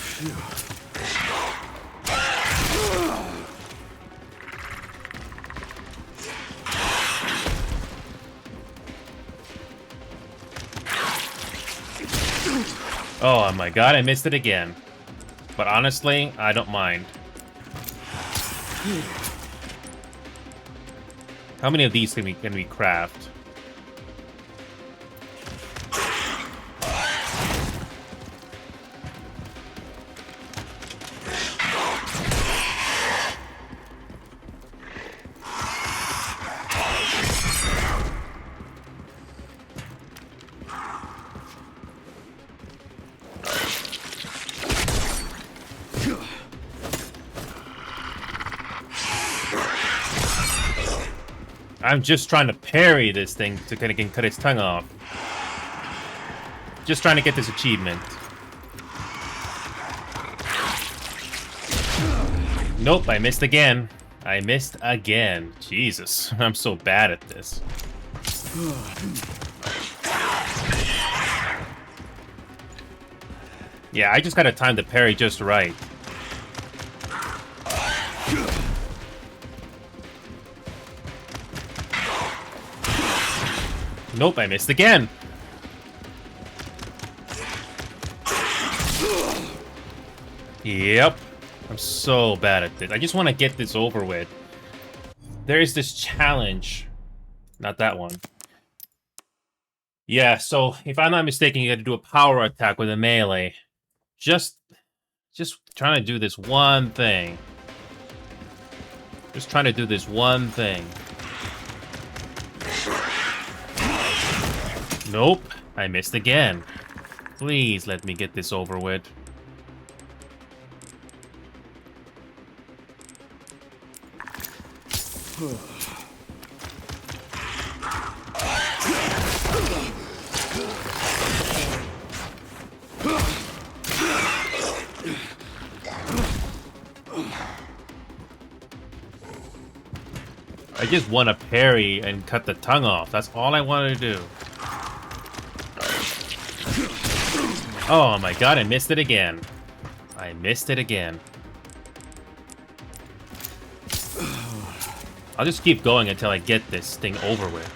Oh my god, I missed it again. But honestly, I don't mind. How many of these can we craft? I'm just trying to parry this thing to kind of cut its tongue off. Just trying to get this achievement. Nope, I missed again. I missed again. Jesus, I'm so bad at this. Yeah, I just gotta time the parry just right. Nope, I missed again. Yep. I'm so bad at this. I just want to get this over with. There is this challenge. Not that one. Yeah, so if I'm not mistaken, you got to do a power attack with a melee. Just trying to do this one thing. Just trying to do this one thing. Nope, I missed again. Please let me get this over with. I just want to parry and cut the tongue off. That's all I wanted to do. Oh my god, I missed it again. I missed it again. I'll just keep going until I get this thing over with.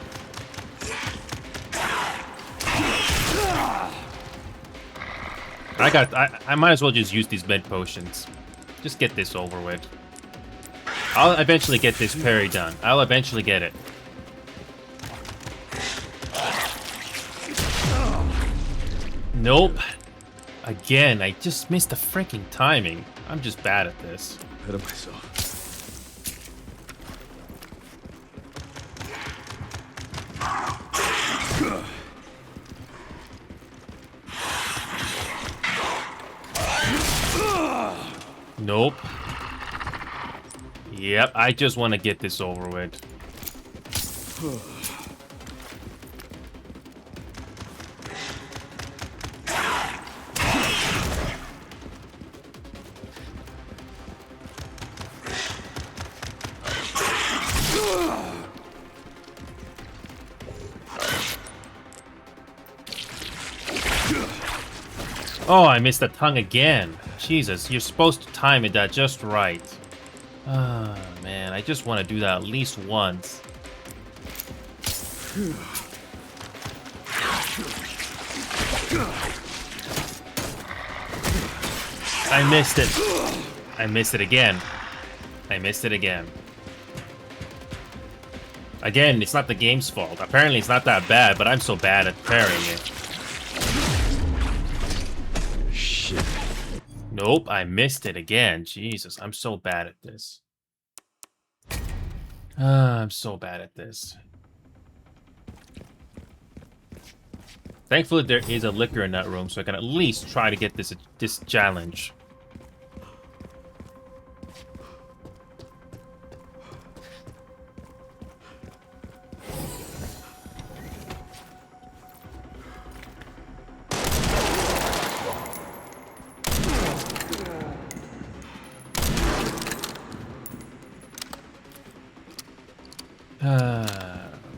I might as well just use these med potions. Just get this over with. I'll eventually get this parry done. I'll eventually get it. Nope. Again, I just missed the freaking timing. I'm just bad at this. Ahead of myself. Nope. Yep, I just want to get this over with. Oh, I missed the tongue again. Jesus, you're supposed to time it that just right. Ah, man, I just want to do that at least once. I missed it. I missed it again. I missed it again. Again, it's not the game's fault. Apparently it's not that bad, but I'm so bad at parrying it. Shit. Nope, I missed it again. Jesus, I'm so bad at this. I'm so bad at this. Thankfully, there is a liquor in that room, so I can at least try to get this challenge.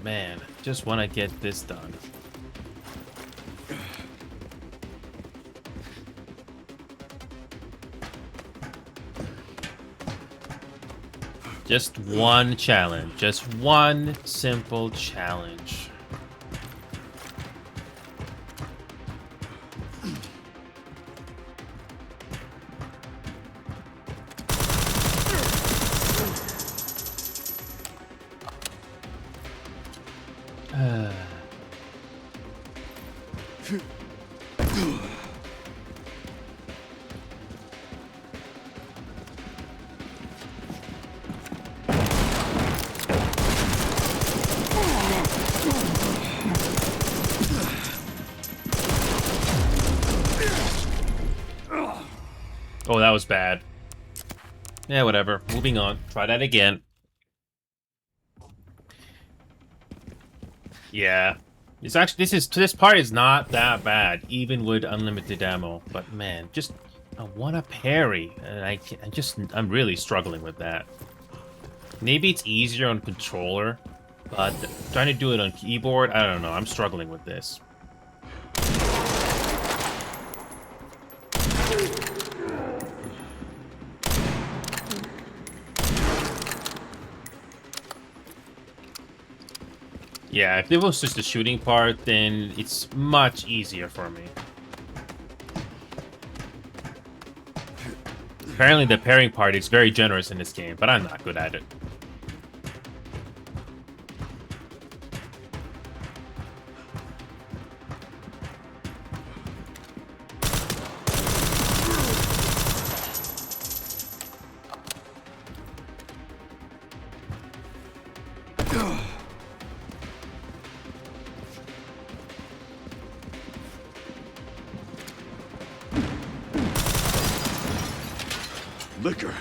Man, just want to get this done. Just one challenge. Just one simple challenge. Oh, that was bad. Yeah, whatever. Moving on. Try that again. Yeah. It's actually this part is not that bad, even with unlimited ammo. But man, just I want to parry, and I'm really struggling with that. Maybe it's easier on controller, but trying to do it on keyboard, I don't know. I'm struggling with this. Yeah, if it was just the shooting part, then it's much easier for me. Apparently the pairing part is very generous in this game, but I'm not good at it. Liquor.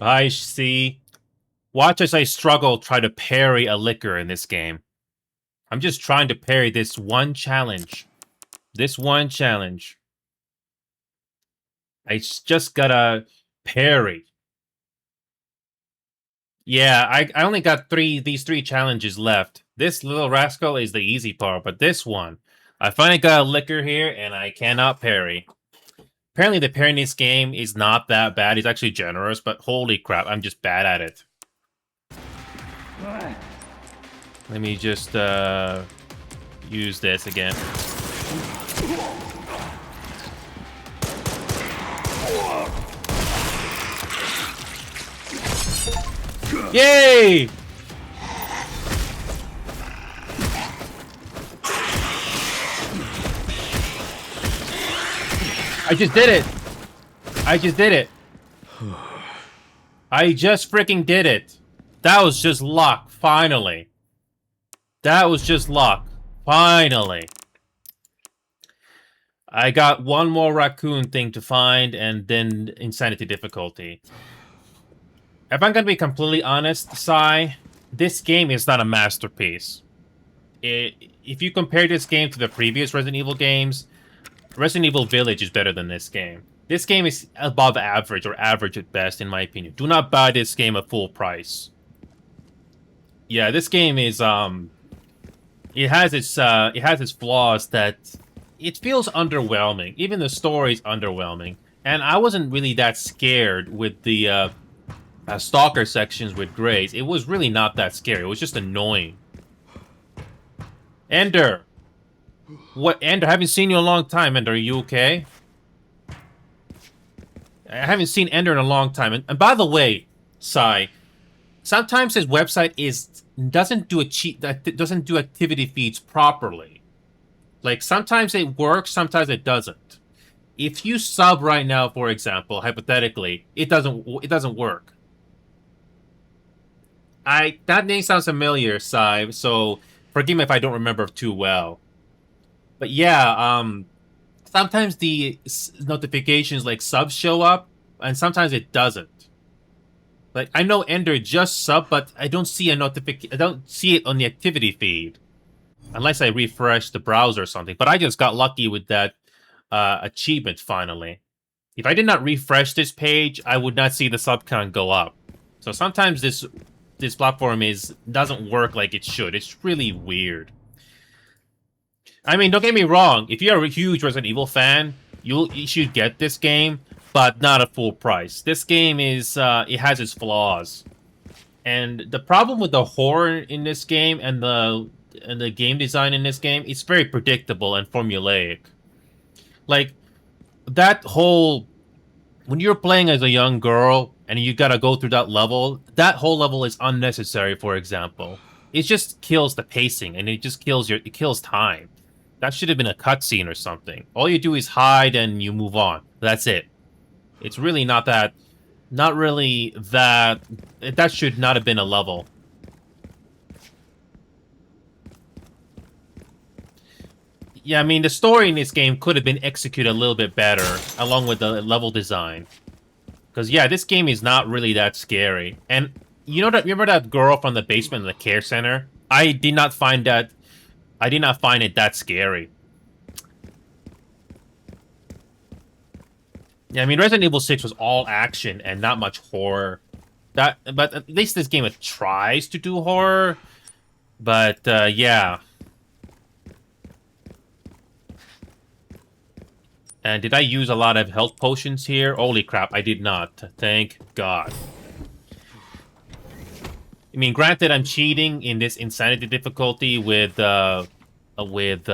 I see. Watch as I struggle try to parry a liquor in this game. I'm just trying to parry this one challenge. This one challenge. Just gotta parry. Yeah, I only got these three challenges left. This little rascal is the easy part, but this one, I finally got a liquor here, and I cannot parry. Apparently, the parry in this game is not that bad. It's actually generous, but holy crap, I'm just bad at it. Let me just use this again. Yay! I just did it! I just did it! I just freaking did it! That was just luck, finally. That was just luck. Finally. I got one more raccoon thing to find, and then insanity difficulty. If I'm gonna be completely honest, Sai, this game is not a masterpiece. If you compare this game to the previous Resident Evil games, Resident Evil Village is better than this game. This game is above average, or average at best, in my opinion. Do not buy this game at full price. Yeah, this game is, it has its flaws that it feels underwhelming. Even the story is underwhelming. And I wasn't really that scared with the, stalker sections with Grace. It was really not that scary. It was just annoying. Ender! What, Ender? I haven't seen you in a long time, Ender. Are you okay? I haven't seen Ender in a long time. And by the way, Sai, sometimes his website doesn't do activity feeds properly. Like, sometimes it works, sometimes it doesn't. If you sub right now, for example, hypothetically, it doesn't work. That name sounds familiar, Sai, so forgive me if I don't remember too well. But yeah, sometimes the notifications like subs show up, and sometimes it doesn't. Like, I know Ender just sub, but I don't see a notification. I don't see it on the activity feed, unless I refresh the browser or something. But I just got lucky with that achievement finally. If I did not refresh this page, I would not see the sub count go up. So sometimes this platform doesn't work like it should. It's really weird. I mean, don't get me wrong. If you're a huge Resident Evil fan, you should get this game, but not at full price. This game it has its flaws, and the problem with the horror in this game and the game design in this game, it's very predictable and formulaic. Like, that whole when you're playing as a young girl and you gotta go through that whole level is unnecessary. For example, it just kills the pacing and it kills time. That should have been a cutscene or something. All you do is hide and you move on. That's it. It's really not really that. That should not have been a level. Yeah, I mean, the story in this game could have been executed a little bit better, along with the level design. Because, yeah, this game is not really that scary. And remember that girl from the basement in the care center? I did not find it that scary. Yeah, I mean, Resident Evil 6 was all action and not much horror. But at least this game tries to do horror. But, yeah. And did I use a lot of health potions here? Holy crap, I did not. Thank God. I mean, granted, I'm cheating in this insanity difficulty with unlimited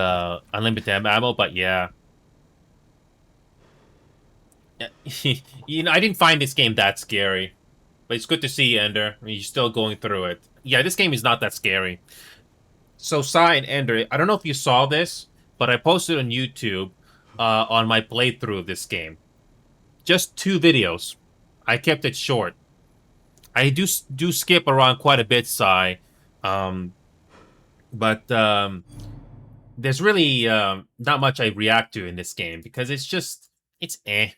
ammo, but yeah. I didn't find this game that scary. But it's good to see you, Ender. I mean, you're still going through it. Yeah, this game is not that scary. So, Sai and Ender, I don't know if you saw this, but I posted on YouTube on my playthrough of this game. Just 2 videos. I kept it short. I do skip around quite a bit, Sai. But there's really not much I react to in this game because it's eh.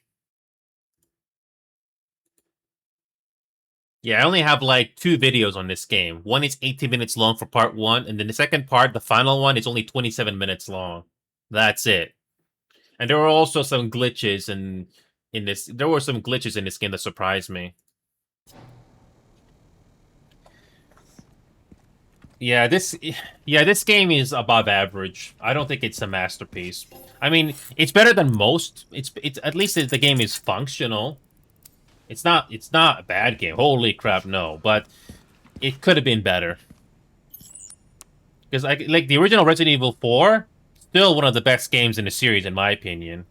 Yeah, I only have like 2 videos on this game. One is 18 minutes long for part 1, and then the second part, the final one, is only 27 minutes long. That's it. And there were also some glitches in this. There were some glitches in this game that surprised me. Yeah, this game is above average. I don't think it's a masterpiece. I mean, it's better than most. It's at least the game is functional. It's not a bad game. Holy crap, no. But it could have been better. Because like the original Resident Evil 4, still one of the best games in the series in my opinion.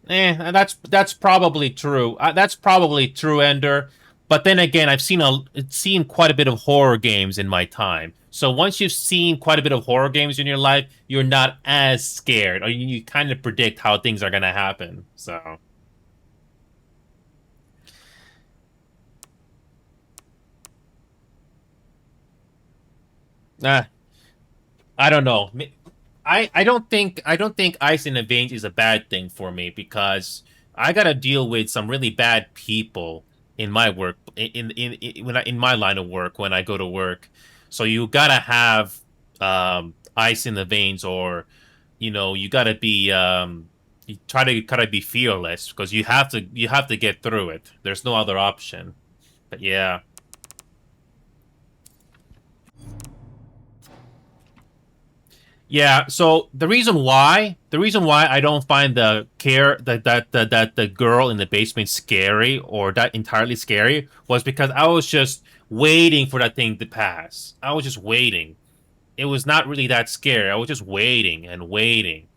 That's probably true. That's probably true, Ender. But then again, I've seen quite a bit of horror games in my time. So once you've seen quite a bit of horror games in your life, you're not as scared, or you kind of predict how things are gonna happen. So. Uh, I don't know. I don't think Ice in the Veins is a bad thing for me because I gotta deal with some really bad people in my work in my line of work when I go to work. So you gotta have ice in the veins, or you gotta be you try to kind of be fearless because you have to get through it. There's no other option. But yeah. Yeah, so the reason why I don't find the girl in the basement scary or that entirely scary was because I was just waiting for that thing to pass. I was just waiting. It was not really that scary. I was just waiting and waiting.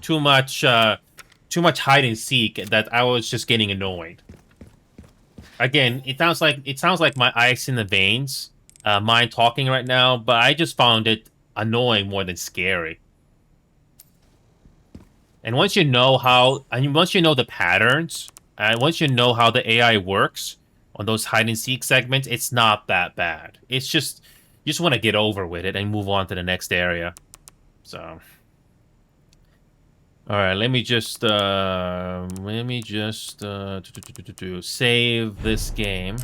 Too much hide and seek that I was just getting annoyed. Again, it sounds like my ice in the veins, mind talking right now, but I just found it annoying more than scary. And once you know the patterns, and once you know how the AI works on those hide and seek segments, it's not that bad. It's just you just want to get over with it and move on to the next area. So, all right, let me just save this game.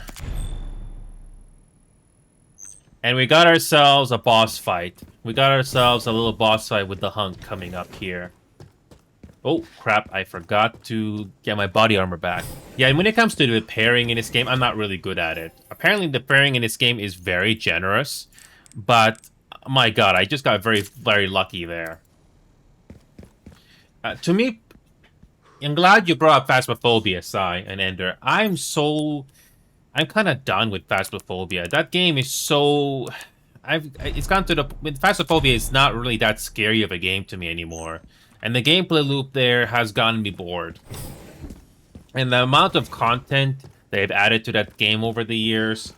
And we got ourselves a boss fight. We got ourselves a little boss fight with the hunk coming up here. Oh, crap, I forgot to get my body armor back. Yeah, and when it comes to the pairing in this game, I'm not really good at it. Apparently, the pairing in this game is very generous. But, my god, I just got very, very lucky there. To me, I'm glad you brought up Phasmophobia, Sai and Ender. I'm kind of done with Phasmophobia. That game is so... It's gone to the... With Phasmophobia, it's not really that scary of a game to me anymore. And the gameplay loop there has gotten me bored. And the amount of content they've added to that game over the years,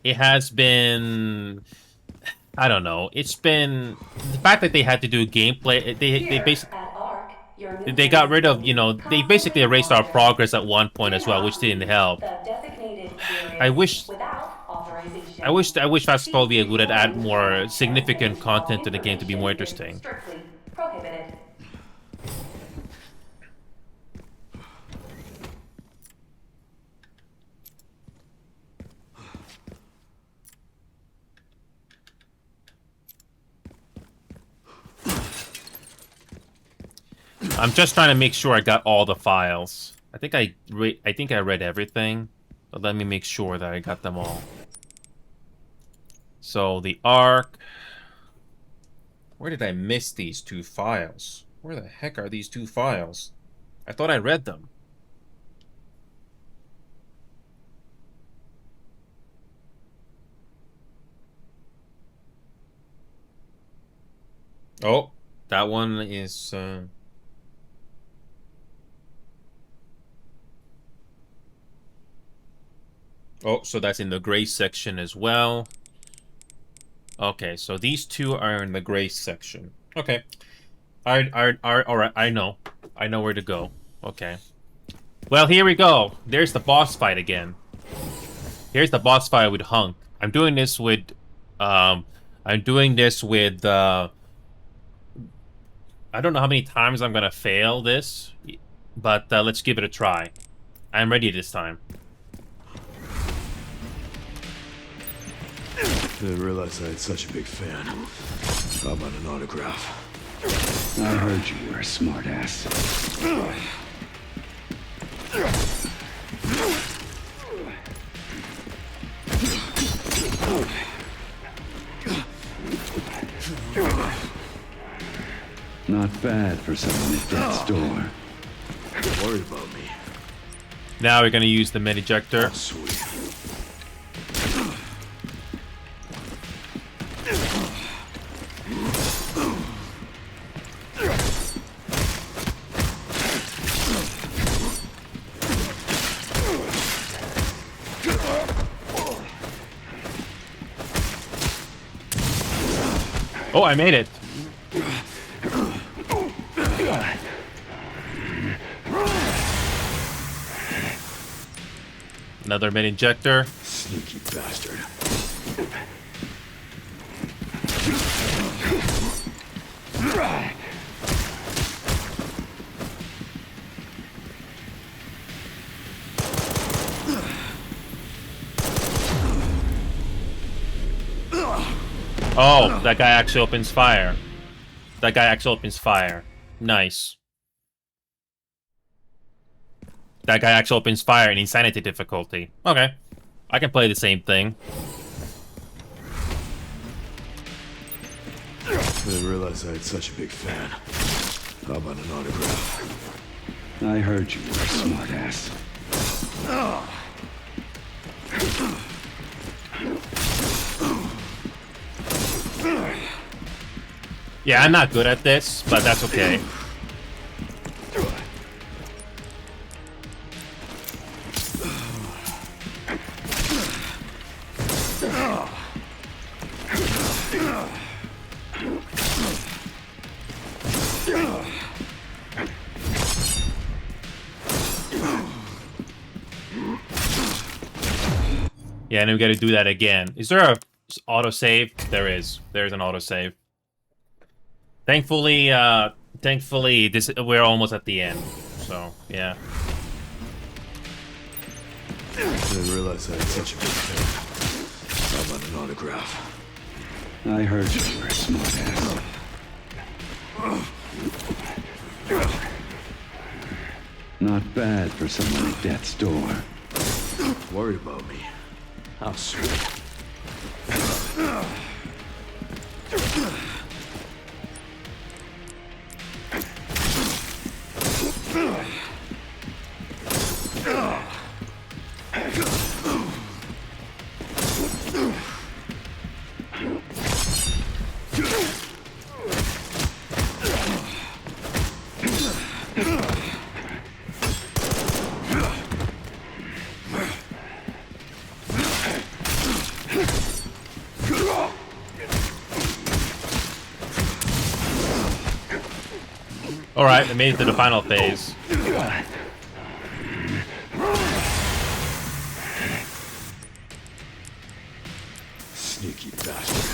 it has been, I don't know. It's been the fact that they had to do gameplay. They basically At ARC, your new they got base rid of, will be they basically constantly erased our monitored. progress at one point Do as well, not which didn't leave help. the designated I area wish without authorization. I wish Fast Speed Forward would add recording more and significant transmission of content to the game to be more information is interesting. strictly prohibited. I'm just trying to make sure I got all the files. I think I read everything, but let me make sure that I got them all. So the Ark. Where did I miss these two files? Where the heck are these two files? I thought I read them. Oh, that one is... Oh, so that's in the gray section as well. Okay, so these two are in the gray section. Okay. All right, I know. I know where to go. Okay. Well, here we go. There's the boss fight again. Here's the boss fight with Hunk. I'm doing this with... I don't know how many times I'm gonna fail this, but let's give it a try. I'm ready this time. I didn't realize I had such a big fan. How about an autograph? I heard you were a smartass. Not bad for someone at death's door. Don't worry about me. Now we're gonna use the mid ejector. Sweet. Oh, I made it. Another mid injector. Sneaky bastard. Oh, that guy actually opens fire. That guy actually opens fire. Nice. That guy actually opens fire in insanity difficulty. Okay. I can play the same thing. I didn't realize I had such a big fan. How about an autograph? I heard you were a smartass. Yeah, I'm not good at this, but that's okay. Yeah, and we gotta do that again. Is there a autosave? There is. There's an autosave. Thankfully, we're almost at the end. So, yeah. I didn't realize I had such a big fan. How about an autograph? I heard you were a smartass. Not bad for someone at death's door. Worried about me. How sweet. All right, I made it to the final phase. Sneaky bastard.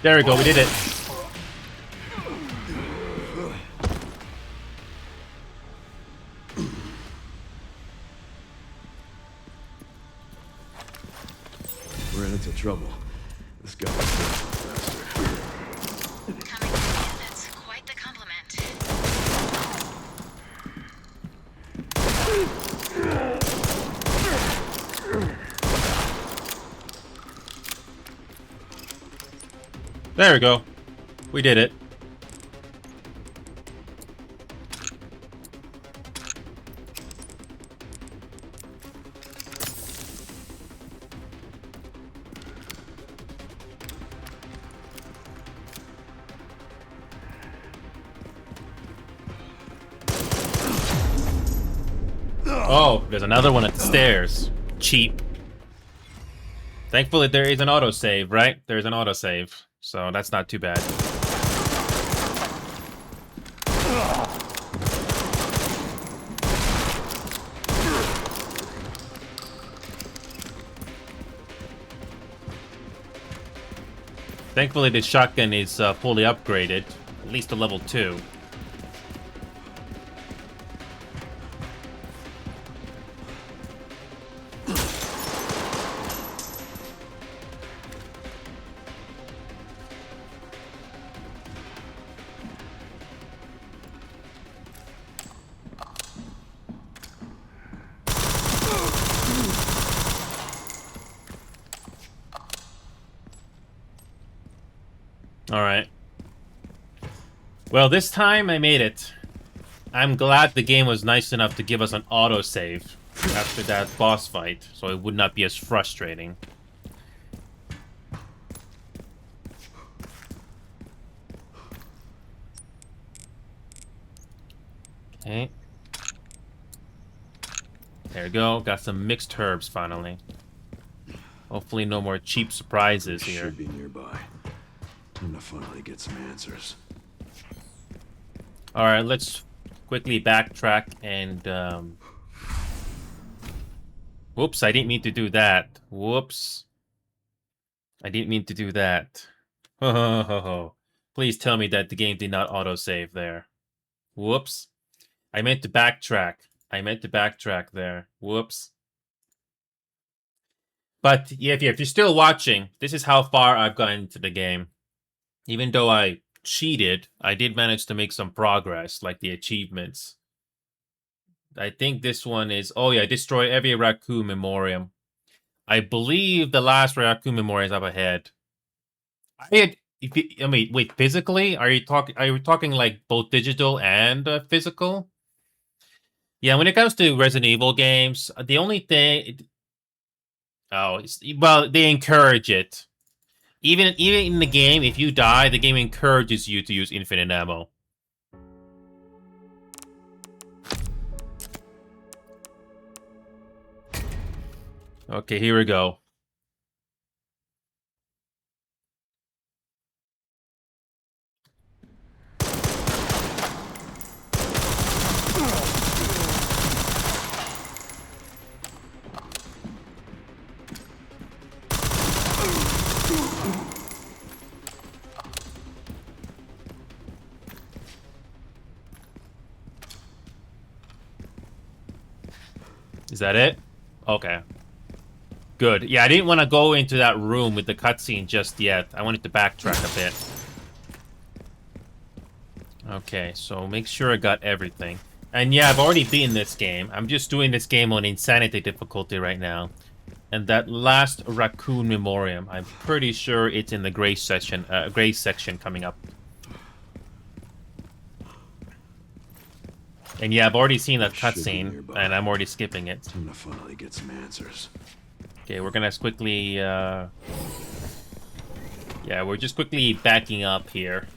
There we go, we did it. Ran into trouble. This guy was faster. Coming in, that's quite the compliment. There we go. We did it. Oh, there's another one at the stairs. Cheap. Thankfully, there is an autosave, right? There's an autosave, so that's not too bad. Thankfully, the shotgun is fully upgraded, at least to level 2. Alright. Well, this time I made it. I'm glad the game was nice enough to give us an autosave after that boss fight, so it would not be as frustrating. Okay. There we go. Got some mixed herbs finally. Hopefully no more cheap surprises here. Should be nearby. I'm gonna finally get some answers. Alright, let's quickly backtrack and whoops, I didn't mean to do that. Whoops. I didn't mean to do that. Ho ho ho ho. Please tell me that the game did not autosave there. Whoops. I meant to backtrack. I meant to backtrack there. Whoops. But yeah, if you're still watching, this is how far I've gotten into the game. Even though I cheated, I did manage to make some progress, like the achievements. I think this one is, oh yeah, destroy every raccoon memoriam. I believe the last raccoon memoriam is up ahead. I mean, wait, physically? Are you talking like both digital and physical? Yeah, when it comes to Resident Evil games, the only thing, well, they encourage it. Even in the game, if you die, the game encourages you to use infinite ammo. Okay, here we go. Is that it? Okay. Good. Yeah, I didn't want to go into that room with the cutscene just yet. I wanted to backtrack a bit. Okay, so make sure I got everything. And yeah, I've already beaten this game. I'm just doing this game on Insanity difficulty right now. And that last Raccoon Memoriam, I'm pretty sure it's in the gray section coming up. And yeah, I've already seen that Should be cutscene, nearby. and I'm already skipping it. I'm gonna finally get some answers. Okay, we're gonna quickly, yeah, we're just quickly backing up here.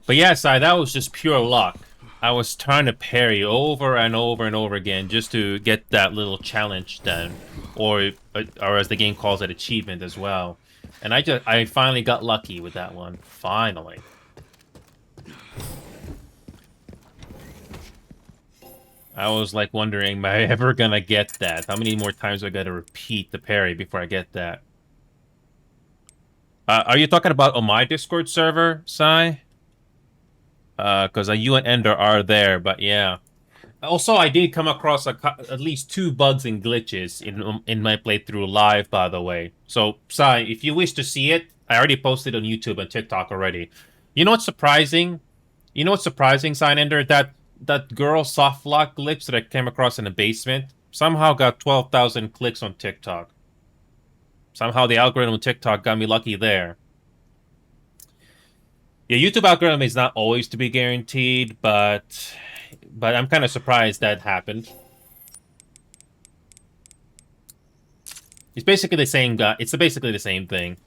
But yeah, Si, that was just pure luck. I was trying to parry over and over and over again just to get that little challenge done, or as the game calls it, achievement as well. And I finally got lucky with that one. Finally. I was like wondering, am I ever gonna get that? How many more times do I gotta repeat the parry before I get that? Are you talking about on my Discord server, Si? Because you and Ender are there, but yeah. Also, I did come across at least 2 bugs and glitches in my playthrough live, by the way. So, Si, if you wish to see it, I already posted on YouTube and TikTok already. You know what's surprising? You know what's surprising, Si and Ender? That girl soft lock glitch that I came across in the basement somehow got 12,000 clicks on TikTok. Somehow the algorithm on TikTok got me lucky there. Yeah, YouTube algorithm is not always to be guaranteed, but I'm kind of surprised that happened. It's basically the same guy. It's basically the same thing.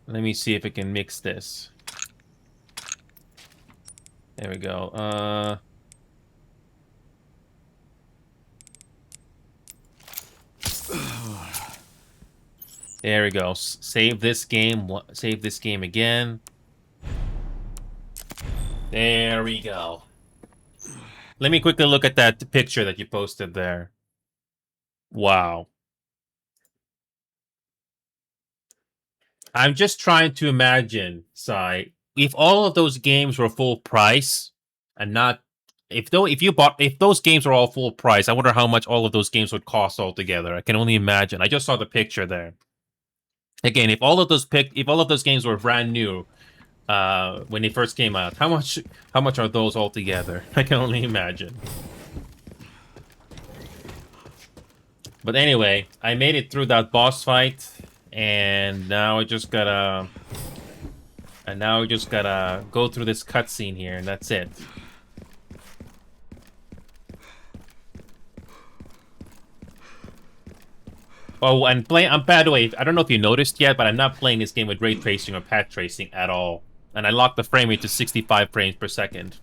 Let me see if I can mix this. There we go. There we go. Save this game. Save this game again. There we go. Let me quickly look at that picture that you posted there. Wow. I'm just trying to imagine, Si, if all of those games were full price and not if those games were all full price, I wonder how much all of those games would cost altogether. I can only imagine. I just saw the picture there. Again, if all of those games were brand new when they first came out, how much are those altogether? I can only imagine. But anyway, I made it through that boss fight. And now I just gotta go through this cutscene here, and that's it. Oh, and by the way, I don't know if you noticed yet, but I'm not playing this game with ray tracing or path tracing at all. And I locked the frame rate to 65 frames per second.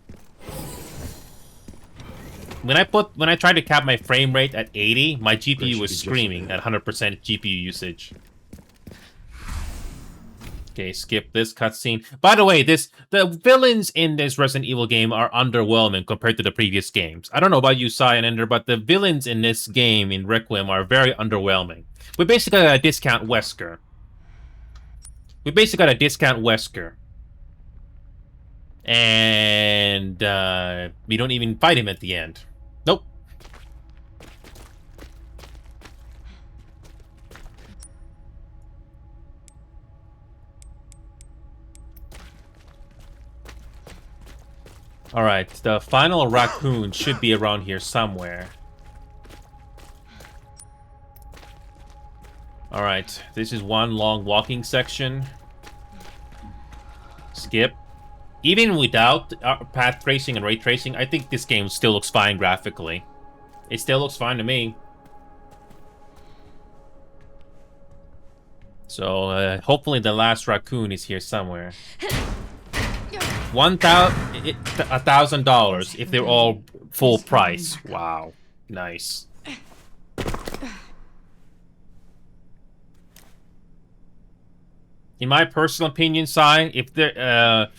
When I tried to cap my frame rate at 80, my GPU was screaming at 100% GPU usage. Okay, skip this cutscene. By the way, the villains in this Resident Evil game are underwhelming compared to the previous games. I don't know about you, Si and Ender, but the villains in this game, in Requiem, are very underwhelming. We basically got a discount Wesker. And we don't even fight him at the end. Nope. Alright, the final raccoon should be around here somewhere. Alright, this is one long walking section. Skip. Even without path tracing and ray tracing, I think this game still looks fine graphically. It still looks fine to me. So, hopefully the last raccoon is here somewhere. $1,000 if they're all full price. Wow, nice. In my personal opinion, Si, if there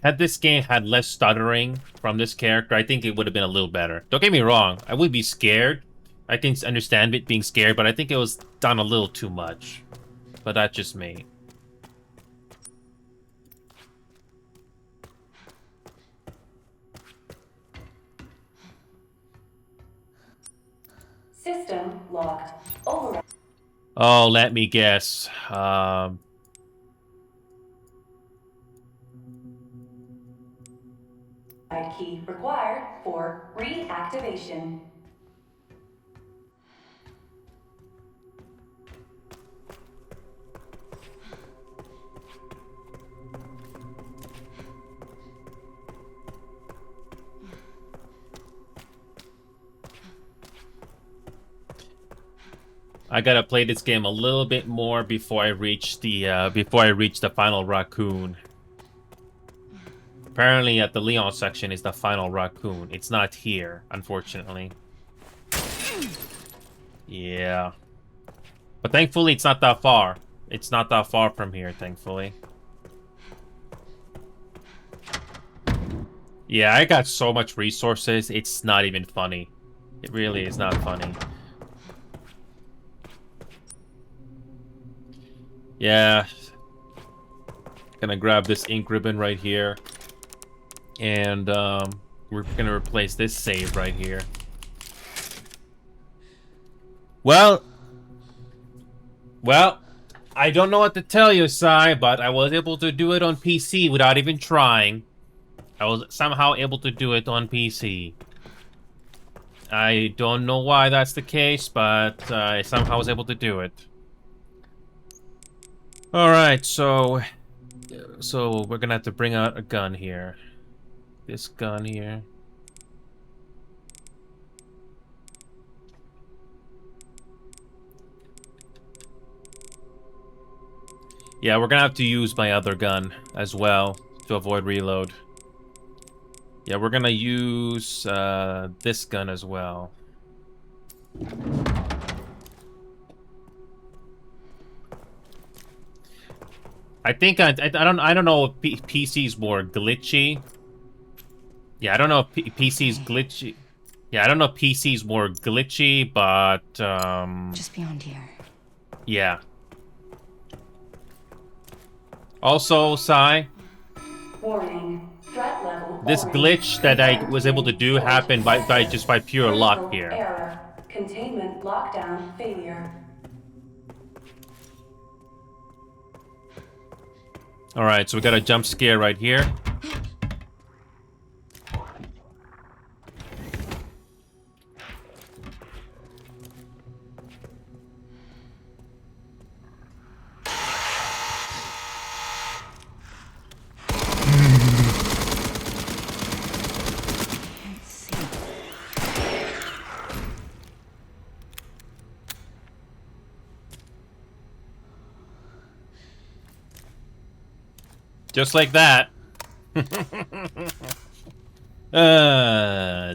had this game had less stuttering from this character, I think it would have been a little better. Don't get me wrong, I would be scared. I can understand it being scared, but I think it was done a little too much. But that's just me. System locked. Override Oh, let me guess. key required for reactivation. I gotta play this game a little bit more before I reach the final raccoon. Apparently, at the Leon section is the final raccoon. It's not here, unfortunately. Yeah, but thankfully, it's not that far. It's not that far from here, thankfully. Yeah, I got so much resources. It's not even funny. It really is not funny. Yeah. Gonna grab this ink ribbon right here. And we're gonna replace this save right here. Well, I don't know what to tell you, Sai, but I was able to do it on PC without even trying. I was somehow able to do it on PC. I don't know why that's the case, but I somehow was able to do it. Alright, so we're gonna have to bring out a gun here. This gun here. Yeah, we're gonna have to use my other gun as well to avoid reload. Yeah, we're gonna use this gun as well. I think I don't know if PC's more glitchy. Yeah, I don't know if PC's glitchy. Yeah, I don't know if PC's more glitchy, but Just beyond here. yeah. Also, Sai, Warning. Threat level this orange. glitch that I was able to do happened by just by pure luck Critical here. Error. Containment lockdown failure. Alright, so we got a jump scare right here. Can't see. Just like that.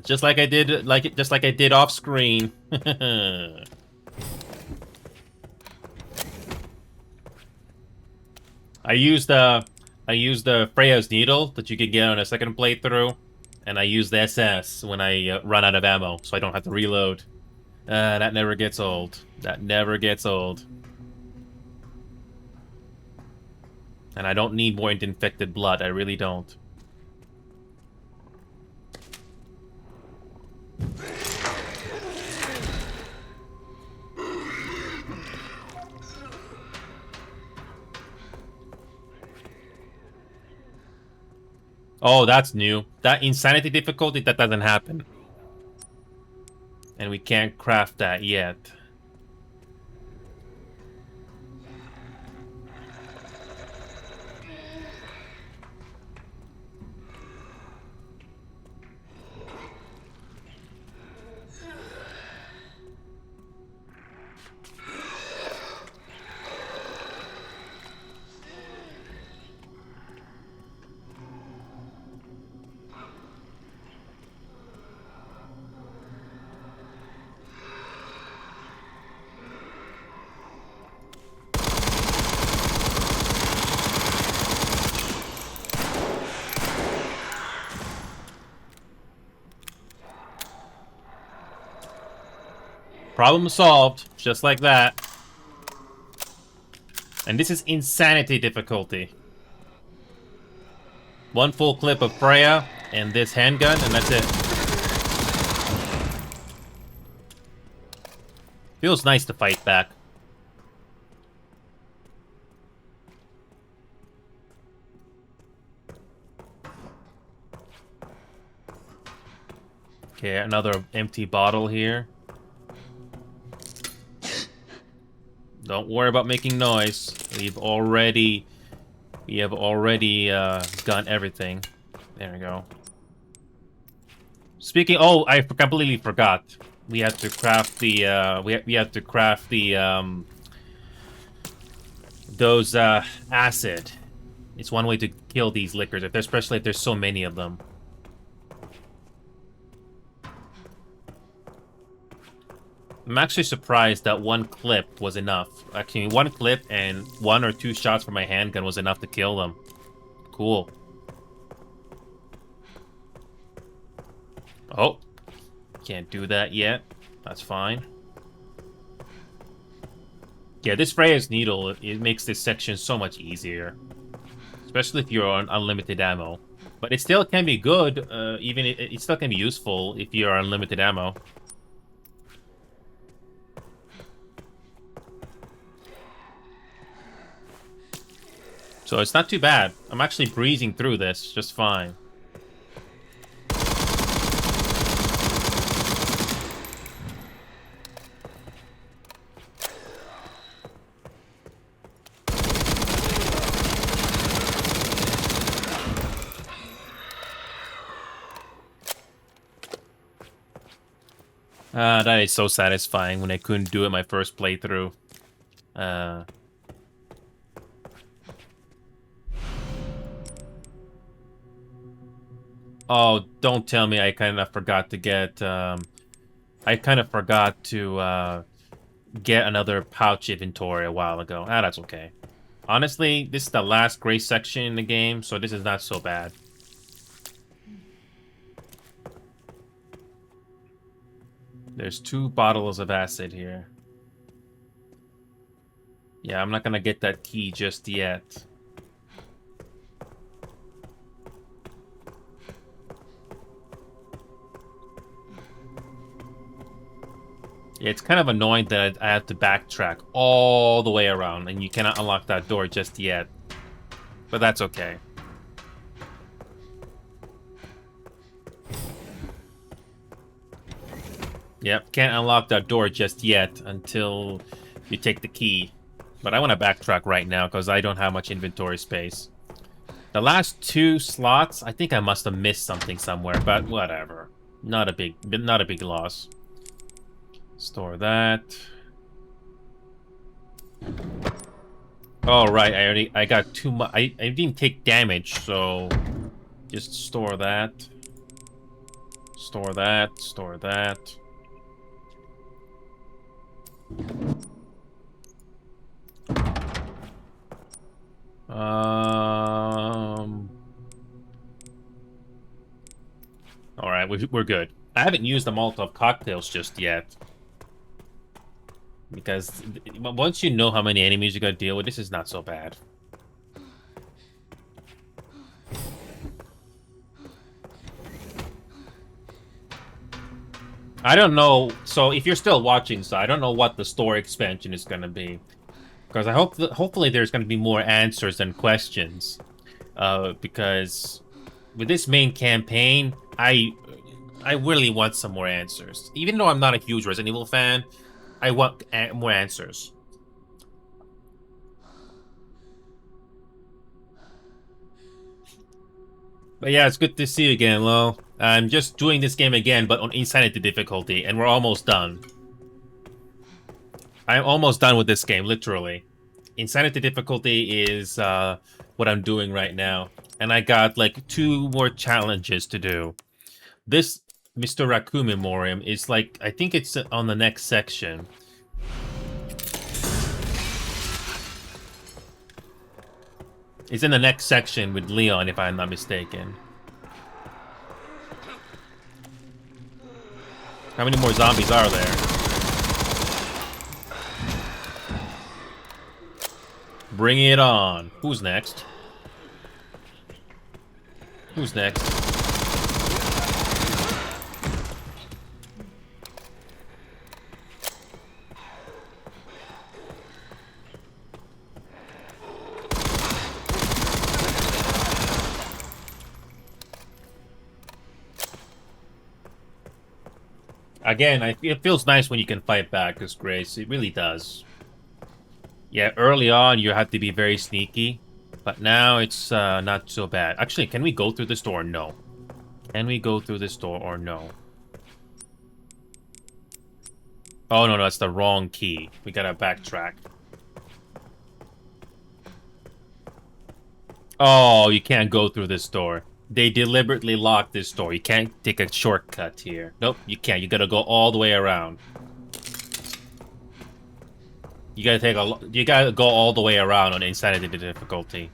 Just like I did off screen. I used the Freya's needle that you could get on a second playthrough, and I used the SS when I run out of ammo, so I don't have to reload. That never gets old. That never gets old. And I don't need more infected blood. I really don't. Oh, that's new. That insanity difficulty, that doesn't happen. And we can't craft that yet. Problem solved, just like that. And this is insanity difficulty. One full clip of Freya and this handgun, and that's it. Feels nice to fight back. Okay, another empty bottle here. Don't worry about making noise. We have already done everything. There we go. Speaking, oh, I completely forgot. We have to craft the we have to craft the those acid. It's one way to kill these liquors, especially if there's so many of them. I'm actually surprised that one clip was enough. Actually, one clip and 1 or 2 shots from my handgun was enough to kill them. Cool. Oh. Can't do that yet. That's fine. Yeah, this Freya's needle, it makes this section so much easier. Especially if you're on unlimited ammo. But it still can be good, even it still can be useful if you're on unlimited ammo. So it's not too bad. I'm actually breezing through this just fine. That is so satisfying when I couldn't do it my first playthrough. Oh, don't tell me I kind of forgot to get, I kind of forgot to, get another pouch inventory a while ago. Ah, that's okay. Honestly, this is the last gray section in the game, so this is not so bad. There's 2 bottles of acid here. Yeah, I'm not gonna get that key just yet. Yeah, it's kind of annoying that I have to backtrack all the way around, and you cannot unlock that door just yet. But that's okay. Yep, can't unlock that door just yet until you take the key. But I want to backtrack right now because I don't have much inventory space. The last 2 slots, I think I must have missed something somewhere, but whatever. Not a big loss. Store that. Oh right, I got too much. I didn't take damage, so just store that. Store that. Store that. All right, we're good. I haven't used the Molotov cocktails just yet. Because once you know how many enemies you gotta deal with, this is not so bad. I don't know. So if you're still watching, so I don't know what the story expansion is gonna be, because I hope hopefully there's gonna be more answers than questions. Because with this main campaign, I really want some more answers. Even though I'm not a huge Resident Evil fan, I want more answers. But yeah, it's good to see you again, Lo. I'm just doing this game again, but on Insanity difficulty, and we're almost done. I'm almost done with this game, literally. Insanity difficulty is what I'm doing right now. And I got like 2 more challenges to do. This Mr. Raccoon Memoriam is like, I think it's on the next section. It's in the next section with Leon, if I'm not mistaken. How many more zombies are there? Bring it on. Who's next? Who's next? Again, it feels nice when you can fight back, as Grace. It really does. Yeah, early on you have to be very sneaky, but now it's not so bad. Actually, can we go through this door? No. Can we go through this door or no? Oh, no, that's the wrong key. We gotta backtrack. Oh, you can't go through this door. They deliberately locked this door. You can't take a shortcut here. Nope, you can't. You gotta go all the way around. You gotta go all the way around on insanity difficulty.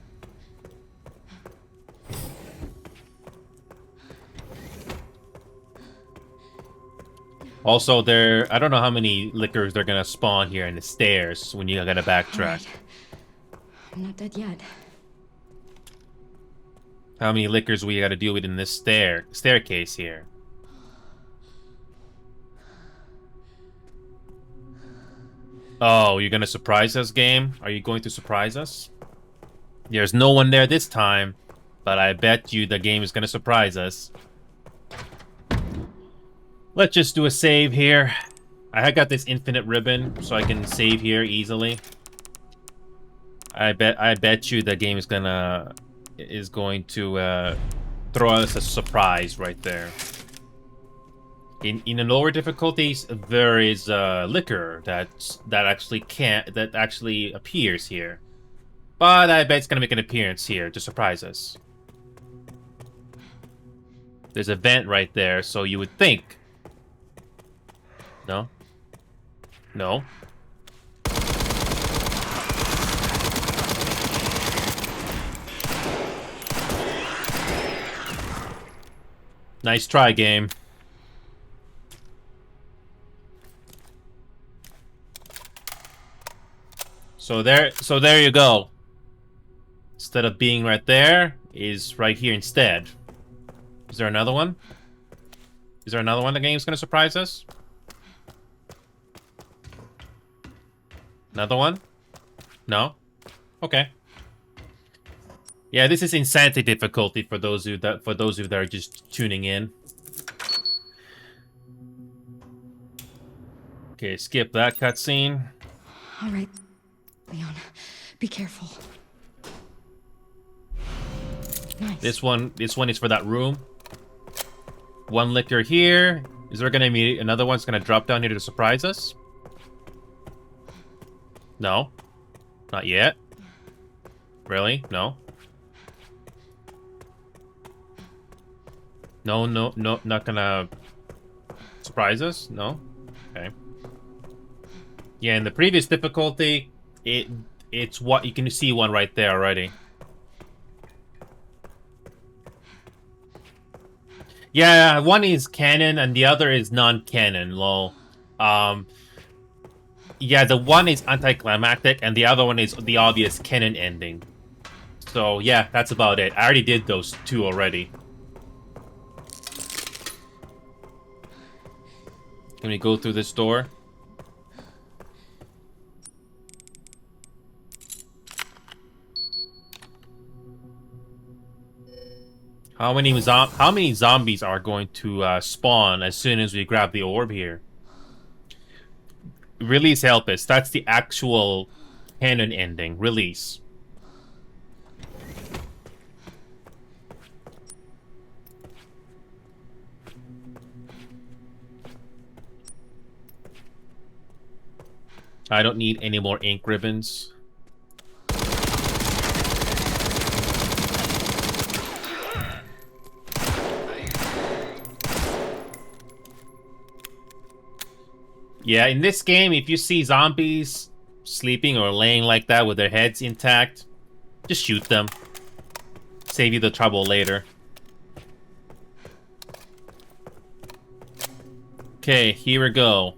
Also, I don't know how many liquors they're gonna spawn here in the stairs when you gotta backtrack. Right. I'm not dead yet. How many liquors we gotta deal with in this staircase here? Oh, you're gonna surprise us, game? Are you going to surprise us? There's no one there this time, but I bet you the game is gonna surprise us. Let's just do a save here. I got this infinite ribbon, so I can save here easily. I bet you the game is going to throw us a surprise right there. In the lower difficulties, there is liquor that actually appears here, but I bet it's gonna make an appearance here to surprise us. There's a vent right there, so you would think. No. No. Nice try, game. So there you go. Instead of being right there, is right here instead. Is there another one? Is there another one the game's gonna surprise us? Another one? No? Okay. Yeah, this is insanity difficulty for those who that are just tuning in. Okay, skip that cutscene. All right, Leon, be careful. Nice. This one is for that room. One liquor here. Is there gonna be another one's gonna drop down here to surprise us? No. Not yet. Really? No. No, not gonna surprise us? No? Okay. Yeah, in the previous difficulty, it's what you can see one right there already. Yeah, one is canon and the other is non-canon, lol. Yeah, the one is anticlimactic and the other one is the obvious canon ending. So yeah, that's about it. I already did those two already. Can we go through this door? How many zombies are going to spawn as soon as we grab the orb here? Release help us. That's the actual canon ending. Release. I don't need any more ink ribbons. Yeah, in this game, if you see zombies sleeping or laying like that with their heads intact, just shoot them. Save you the trouble later. Okay, here we go.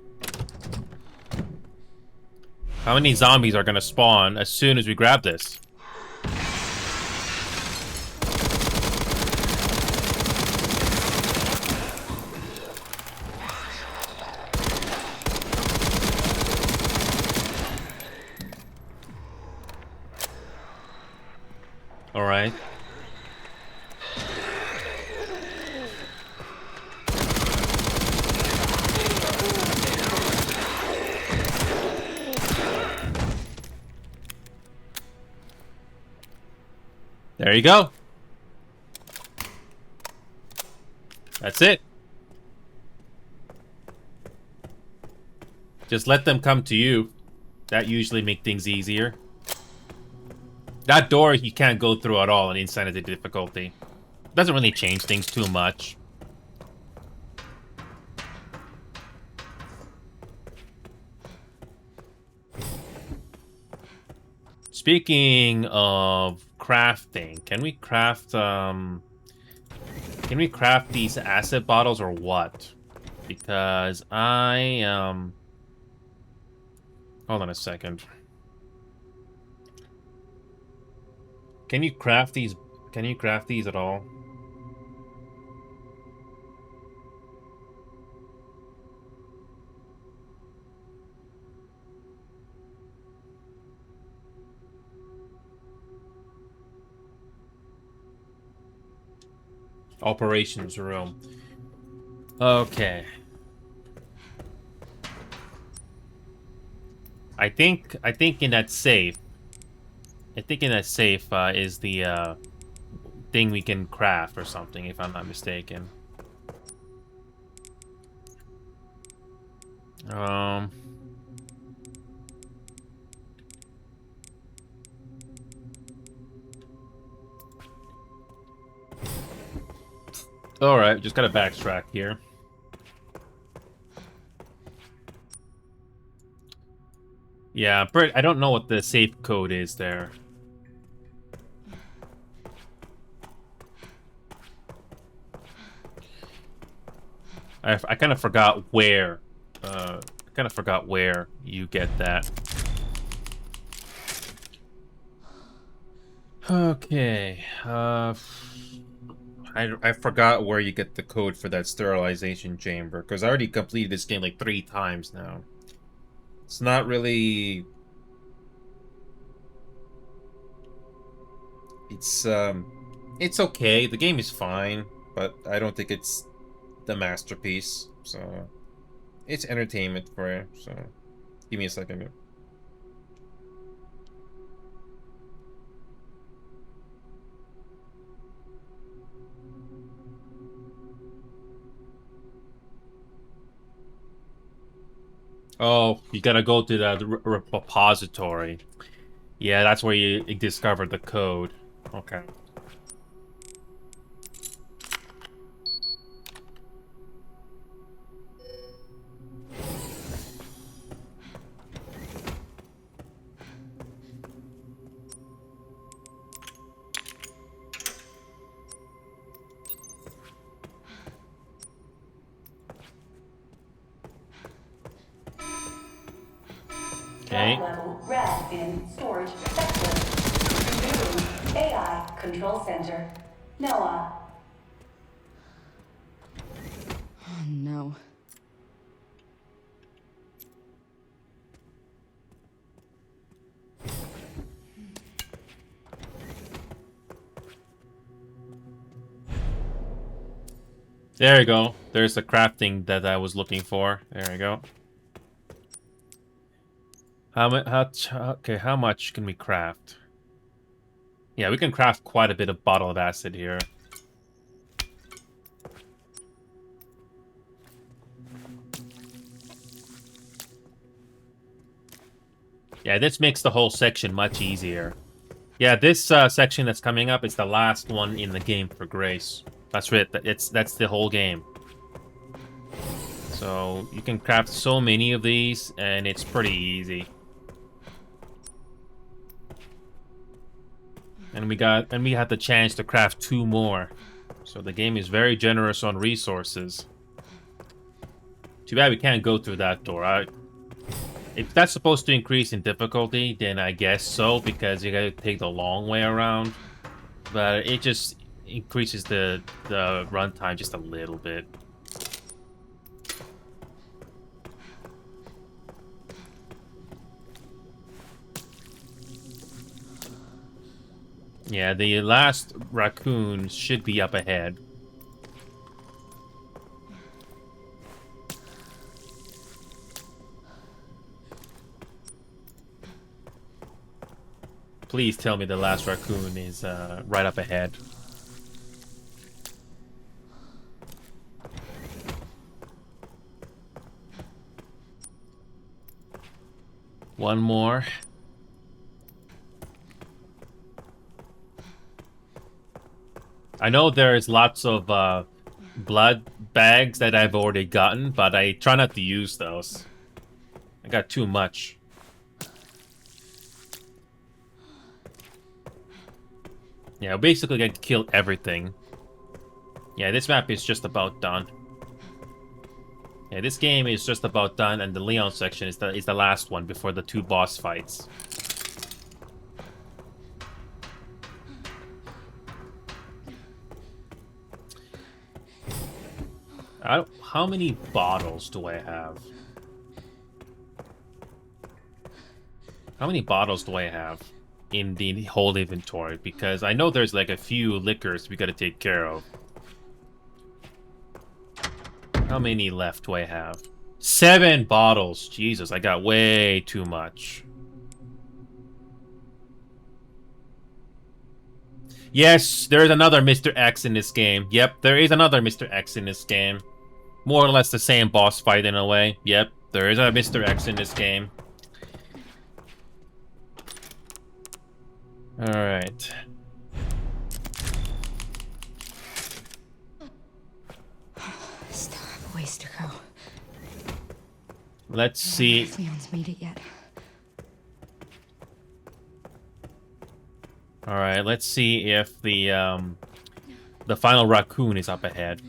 How many zombies are gonna spawn as soon as we grab this? All right. There you go. That's it. Just let them come to you. That usually makes things easier. That door you can't go through at all in Insanity difficulty. Doesn't really change things too much. Speaking of crafting, can we craft these acid bottles or what? Because hold on a second. Can you craft these? Can you craft these at all? Operations room. Okay. I think in that safe. I think in that safe is the thing we can craft or something, if I'm not mistaken. Um. All right, just gotta backtrack here. Yeah, I don't know what the safe code is there. I kind of forgot where. I kind of forgot where you get that. Okay. I forgot where you get the code for that sterilization chamber, because I already completed this game like 3 times now. It's not really... It's okay. The game is fine, but I don't think it's the masterpiece, so... It's entertainment for you, so... Give me a second. Oh, you gotta go to the repository. Yeah, that's where you discover the code. Okay. Threat Okay. level red in storage sector. Removing AI control center. Noah. Oh, no. There you go. There's the crafting that I was looking for. There you go. Okay, how much can we craft? Yeah, we can craft quite a bit of bottle of acid here. Yeah, this makes the whole section much easier. Yeah, this section that's coming up is the last one in the game for Grace. That's it. That's the whole game. So you can craft so many of these, and it's pretty easy. And we had the chance to craft 2 more. So the game is very generous on resources. Too bad we can't go through that door. If that's supposed to increase in difficulty, then I guess so, because you gotta take the long way around. But it just increases the runtime just a little bit. Yeah, the last raccoon should be up ahead. Please tell me the last raccoon is right up ahead. One more. I know there's lots of blood bags that I've already gotten, but I try not to use those. I got too much. Yeah, basically I kill everything. Yeah, this map is just about done. Yeah, this game is just about done, and the Leon section is the last one before the 2 boss fights. How many bottles do I have? How many bottles do I have in the whole inventory? Because I know there's like a few liquors we gotta take care of. How many left do I have? 7 bottles. Jesus, I got way too much. Yes, there is another Mr. X in this game. Yep, there is another Mr. X in this game. More or less the same boss fight in a way. Yep, there is a Mr. X in this game. Alright. Still have a ways to go. Let's see. If Leon's made it yet. Alright, let's see if the final raccoon is up ahead.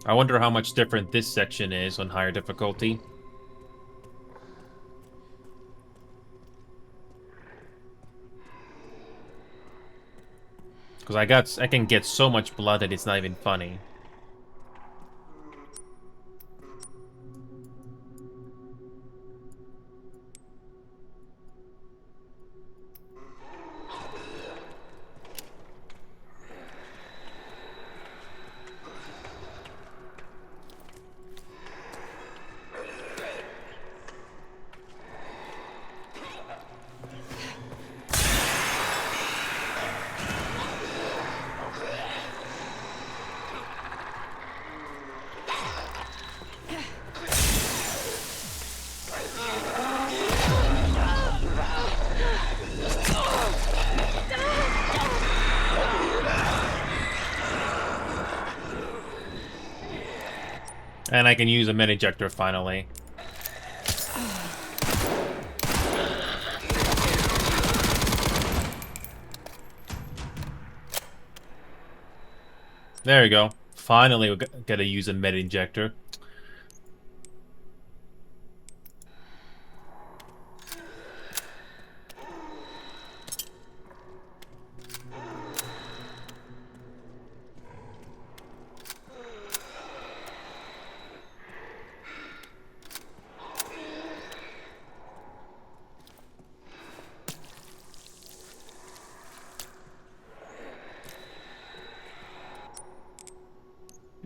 I wonder how much different this section is on higher difficulty. Because I can get so much blood that it's not even funny. And I can use a mid-ejector finally. There we go. Finally, we gotta use a mid-ejector.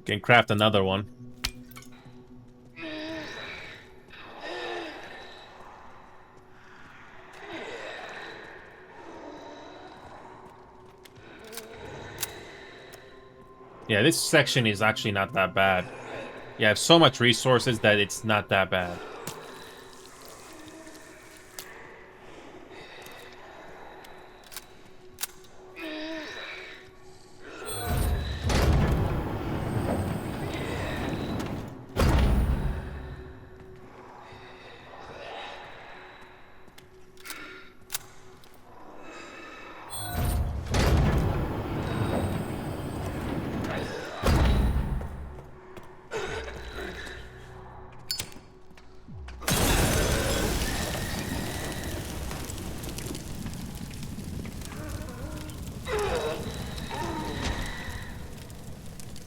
Can craft another one. Yeah, this section is actually not that bad. Yeah, I have so much resources that it's not that bad.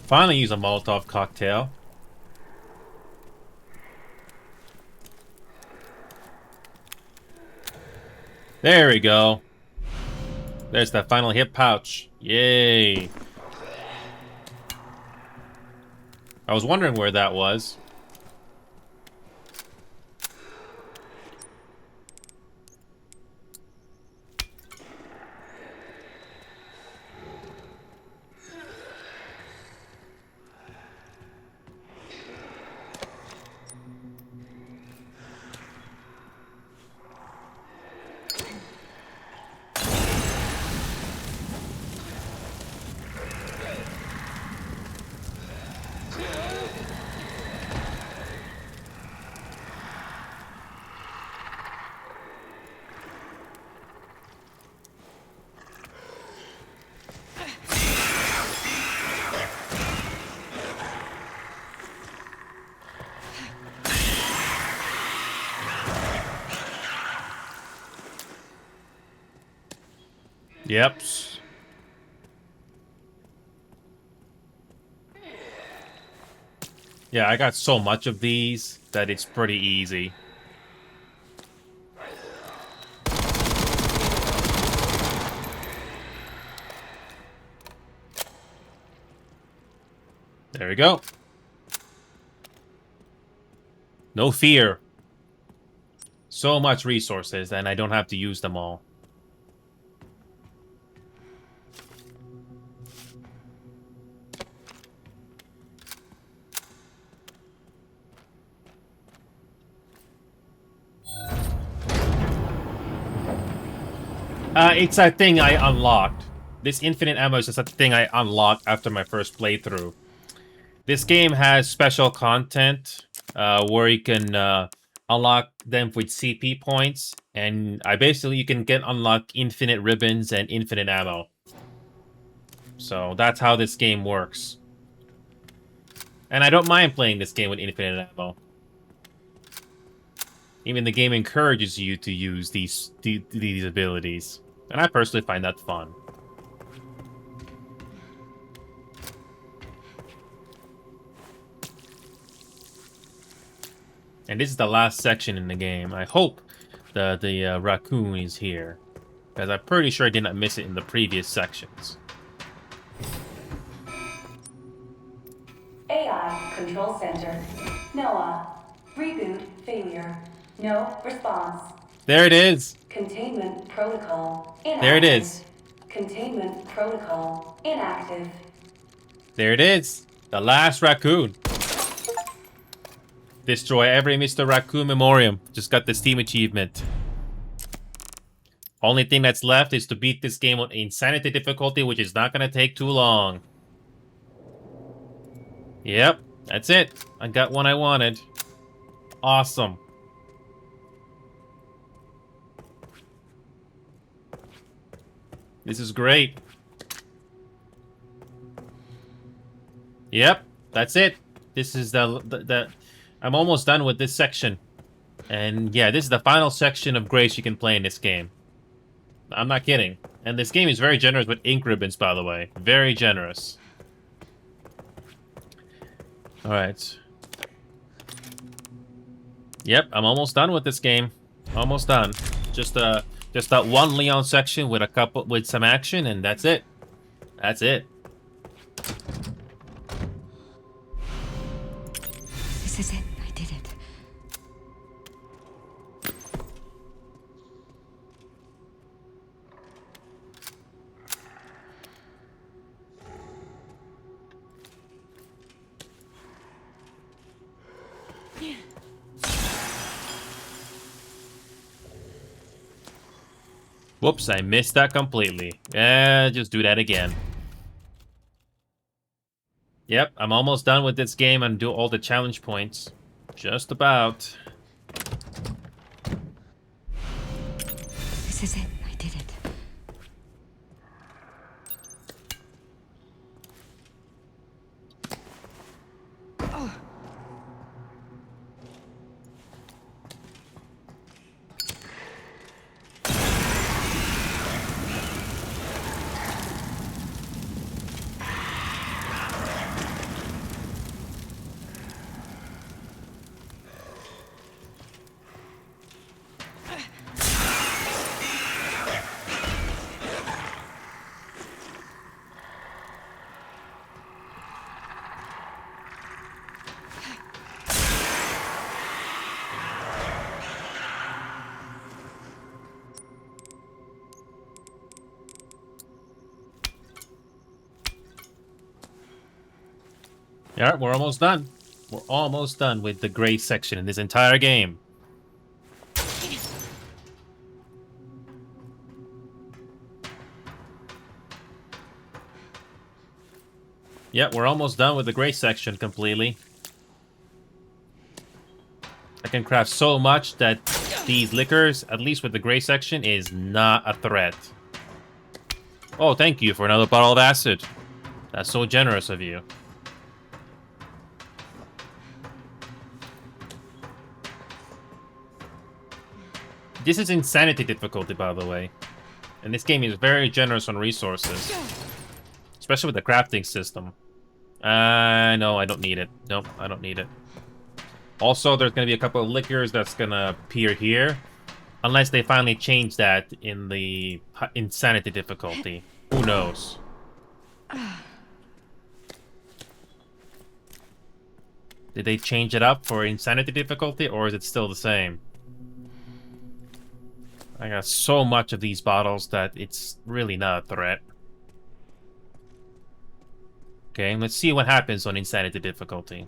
Finally use a Molotov cocktail. There we go. There's that final hip pouch. Yay. I was wondering where that was. Yep. Yeah, I got so much of these that it's pretty easy. There we go. No fear. So much resources, and I don't have to use them all. It's a thing I unlocked. This infinite ammo is just a thing I unlocked after my first playthrough. This game has special content where you can unlock them with CP points, and you can unlock infinite ribbons and infinite ammo. So that's how this game works. And I don't mind playing this game with infinite ammo. Even the game encourages you to use these abilities. And I personally find that fun. And this is the last section in the game. I hope the raccoon is here. Because I'm pretty sure I did not miss it in the previous sections. AI Control Center. NOAA. Reboot failure. No response. There it is. Containment protocol inactive. There it is. Containment protocol inactive. There it is. The last raccoon. Destroy every Mr. Raccoon memoriam. Just got the Steam achievement. Only thing that's left is to beat this game on Insanity difficulty, which is not going to take too long. Yep, that's it. I got one I wanted. Awesome. This is great. Yep, that's it. This is the I'm almost done with this section. And yeah, this is the final section of Grace you can play in this game. I'm not kidding. And this game is very generous with ink ribbons, by the way. Very generous. Alright. Yep, I'm almost done with this game. Almost done. Just that one Leon section with some action, and that's it. That's it. This is it. I did it. Whoops, I missed that completely. Just do that again. Yep, I'm almost done with this game and do all the challenge points. Just about. This is it. I did it. Yeah, we're almost done. We're almost done with the gray section in this entire game. Yeah, we're almost done with the gray section completely. I can craft so much that these liquors, at least with the gray section, is not a threat. Oh, thank you for another bottle of acid. That's so generous of you. This is insanity difficulty, by the way. And this game is very generous on resources. Especially with the crafting system. No, I don't need it. Nope, I don't need it. Also, there's going to be a couple of liquors that's going to appear here. Unless they finally change that in the insanity difficulty. Who knows? Did they change it up for insanity difficulty, or is it still the same? I got so much of these bottles that it's really not a threat. Okay, let's see what happens on insanity difficulty.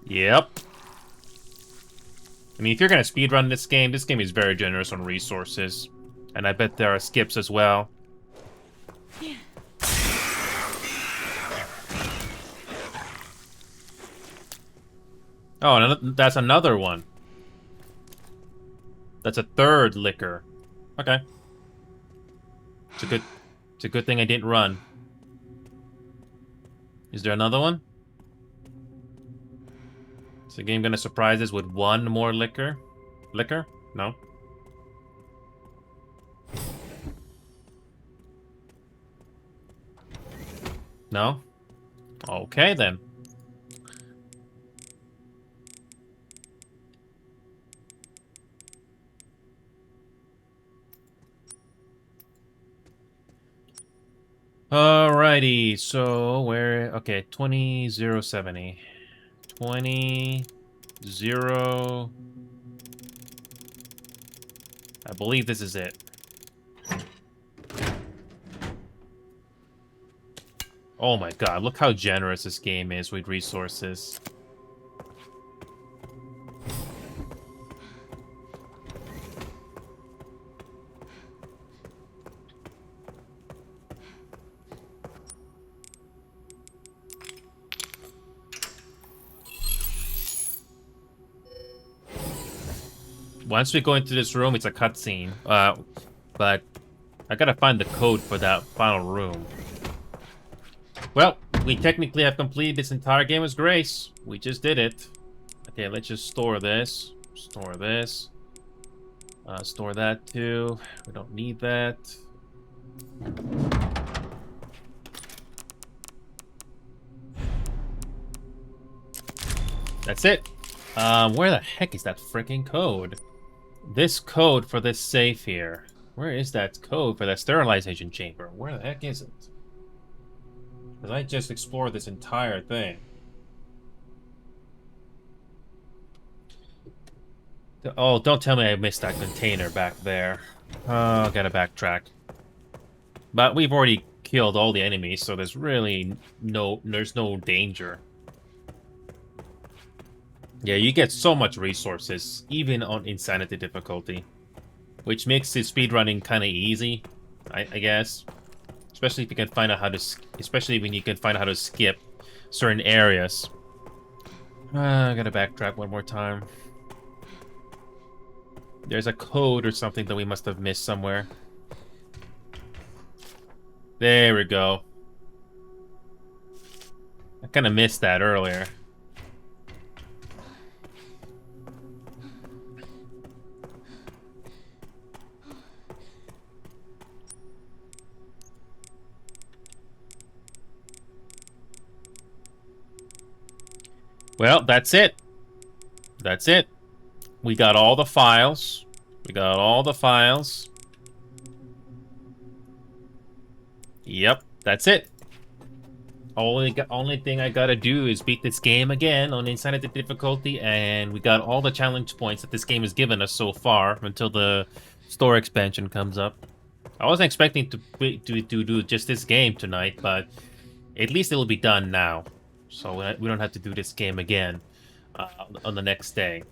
Yep. I mean, if you're gonna speedrun this game is very generous on resources. And I bet there are skips as well. Oh, and that's another one. That's a third liquor. Okay. It's a good thing I didn't run. Is there another one? Is the game gonna surprise us with one more liquor? Liquor? No. No? Okay, then. Alrighty, so where... Okay, 20,070. 20... 0... I believe this is it. Oh my god, look how generous this game is with resources. Once we go into this room, it's a cutscene. But I gotta find the code for that final room. Well, we technically have completed this entire game as grace. We just did it. Okay, let's just store this. Store this. Store that too. We don't need that. That's it. Where the heck is that freaking code? This code for this safe here. Where is that code for that sterilization chamber? Where the heck is it? Because I just explored this entire thing. Oh, don't tell me I missed that container back there. Oh, I gotta backtrack. But we've already killed all the enemies, so there's really there's no danger. Yeah, you get so much resources, even on insanity difficulty. Which makes the speedrunning kind of easy, I guess. Especially if you can find out how to, especially when you can find out how to skip certain areas. I gotta backtrack one more time. There's a code or something that we must have missed somewhere. There we go. I kind of missed that earlier. Well, that's it. That's it. We got all the files. We got all the files. Yep, that's it. Only thing I gotta do is beat this game again on Insanity difficulty, and we got all the challenge points that this game has given us so far until the store expansion comes up. I wasn't expecting to do just this game tonight, but at least it'll be done now, so we don't have to do this game again on the next day.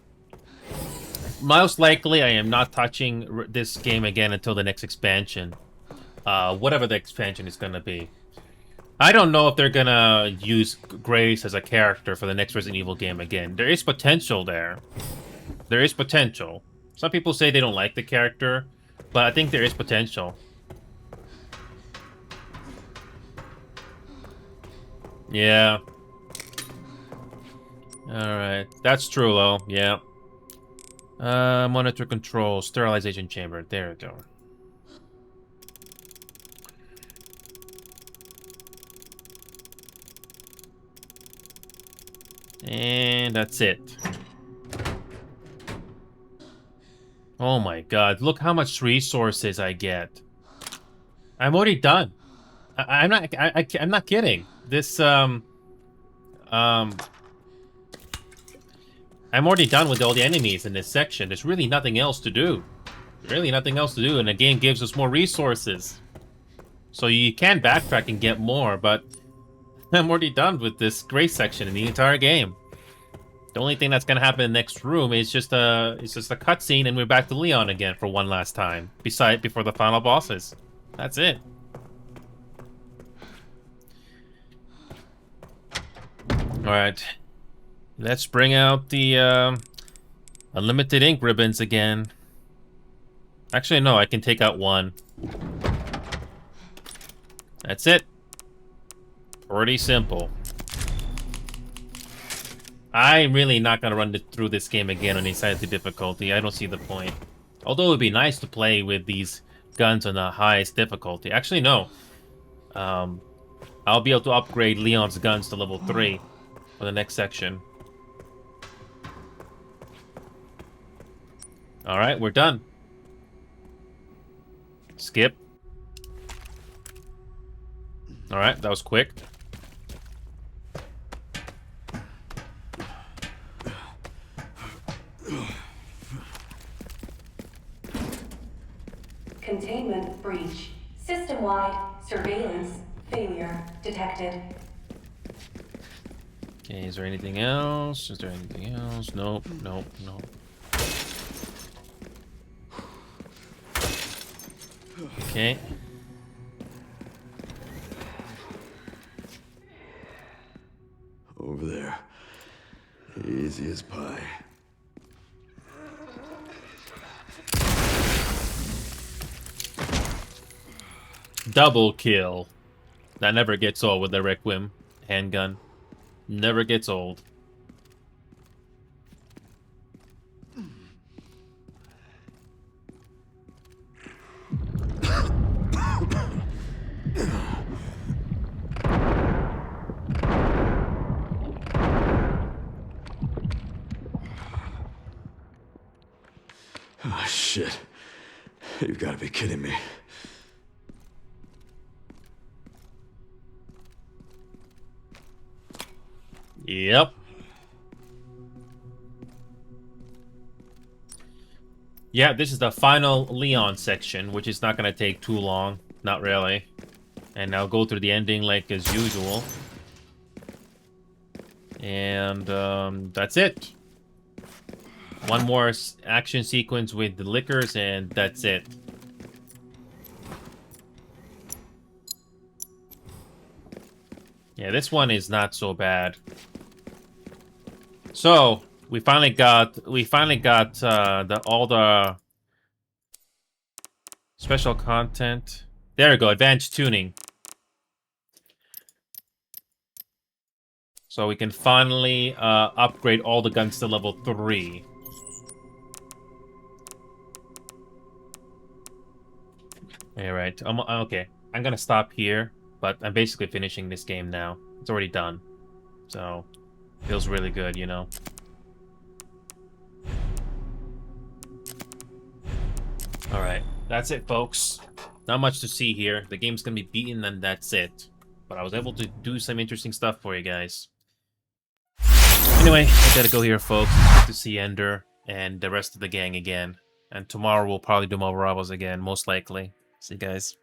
Most likely, I am not touching this game again until the next expansion, whatever the expansion is gonna be. I don't know if they're gonna use Grace as a character for the next Resident Evil game again. There is potential there. There is potential. Some people say they don't like the character, but I think there is potential. Yeah. Alright. That's true, though. Yeah. Monitor control. Sterilization chamber. There we go. And that's it. Oh my god, look how much resources I get. I'm already done. I'm not kidding. This I'm already done with all the enemies in this section. There's really nothing else to do. Really nothing else to do, and the game gives us more resources. So you can backtrack and get more, but I'm already done with this Grace section in the entire game. The only thing that's gonna happen in the next room is just a cutscene, and we're back to Leon again for one last time. Before the final bosses. That's it. Alright. Let's bring out the unlimited ink ribbons again. Actually, no, I can take out one. That's it. Pretty simple. I'm really not gonna run through this game again on Insanity difficulty. I don't see the point. Although it would be nice to play with these guns on the highest difficulty. Actually, no. I'll be able to upgrade Leon's guns to level 3 for the next section. Alright, we're done. Skip. Alright, that was quick. Containment breach. System-wide surveillance failure detected. Okay, is there anything else? Is there anything else? Nope, nope, nope. Okay. Over there. Easy as pie. Double kill. That never gets old with the Requiem handgun. Never gets old. Oh, shit. You've got to be kidding me. Yep. Yeah, this is the final Leon section, which is not going to take too long. Not really. And I'll go through the ending like as usual. And that's it. One more action sequence with the liquors, and that's it. Yeah, this one is not so bad. So we finally got all the special content. There we go, advanced tuning. So we can finally upgrade all the guns to level 3. Alright, okay. I'm gonna stop here, but I'm basically finishing this game now. It's already done. So, feels really good, you know? Alright, that's it, folks. Not much to see here. The game's gonna be beaten, and that's it. but I was able to do some interesting stuff for you guys. Anyway, I gotta go here, folks. It's good to see Ender and the rest of the gang again. And tomorrow we'll probably do more Bravos again, most likely. See you guys.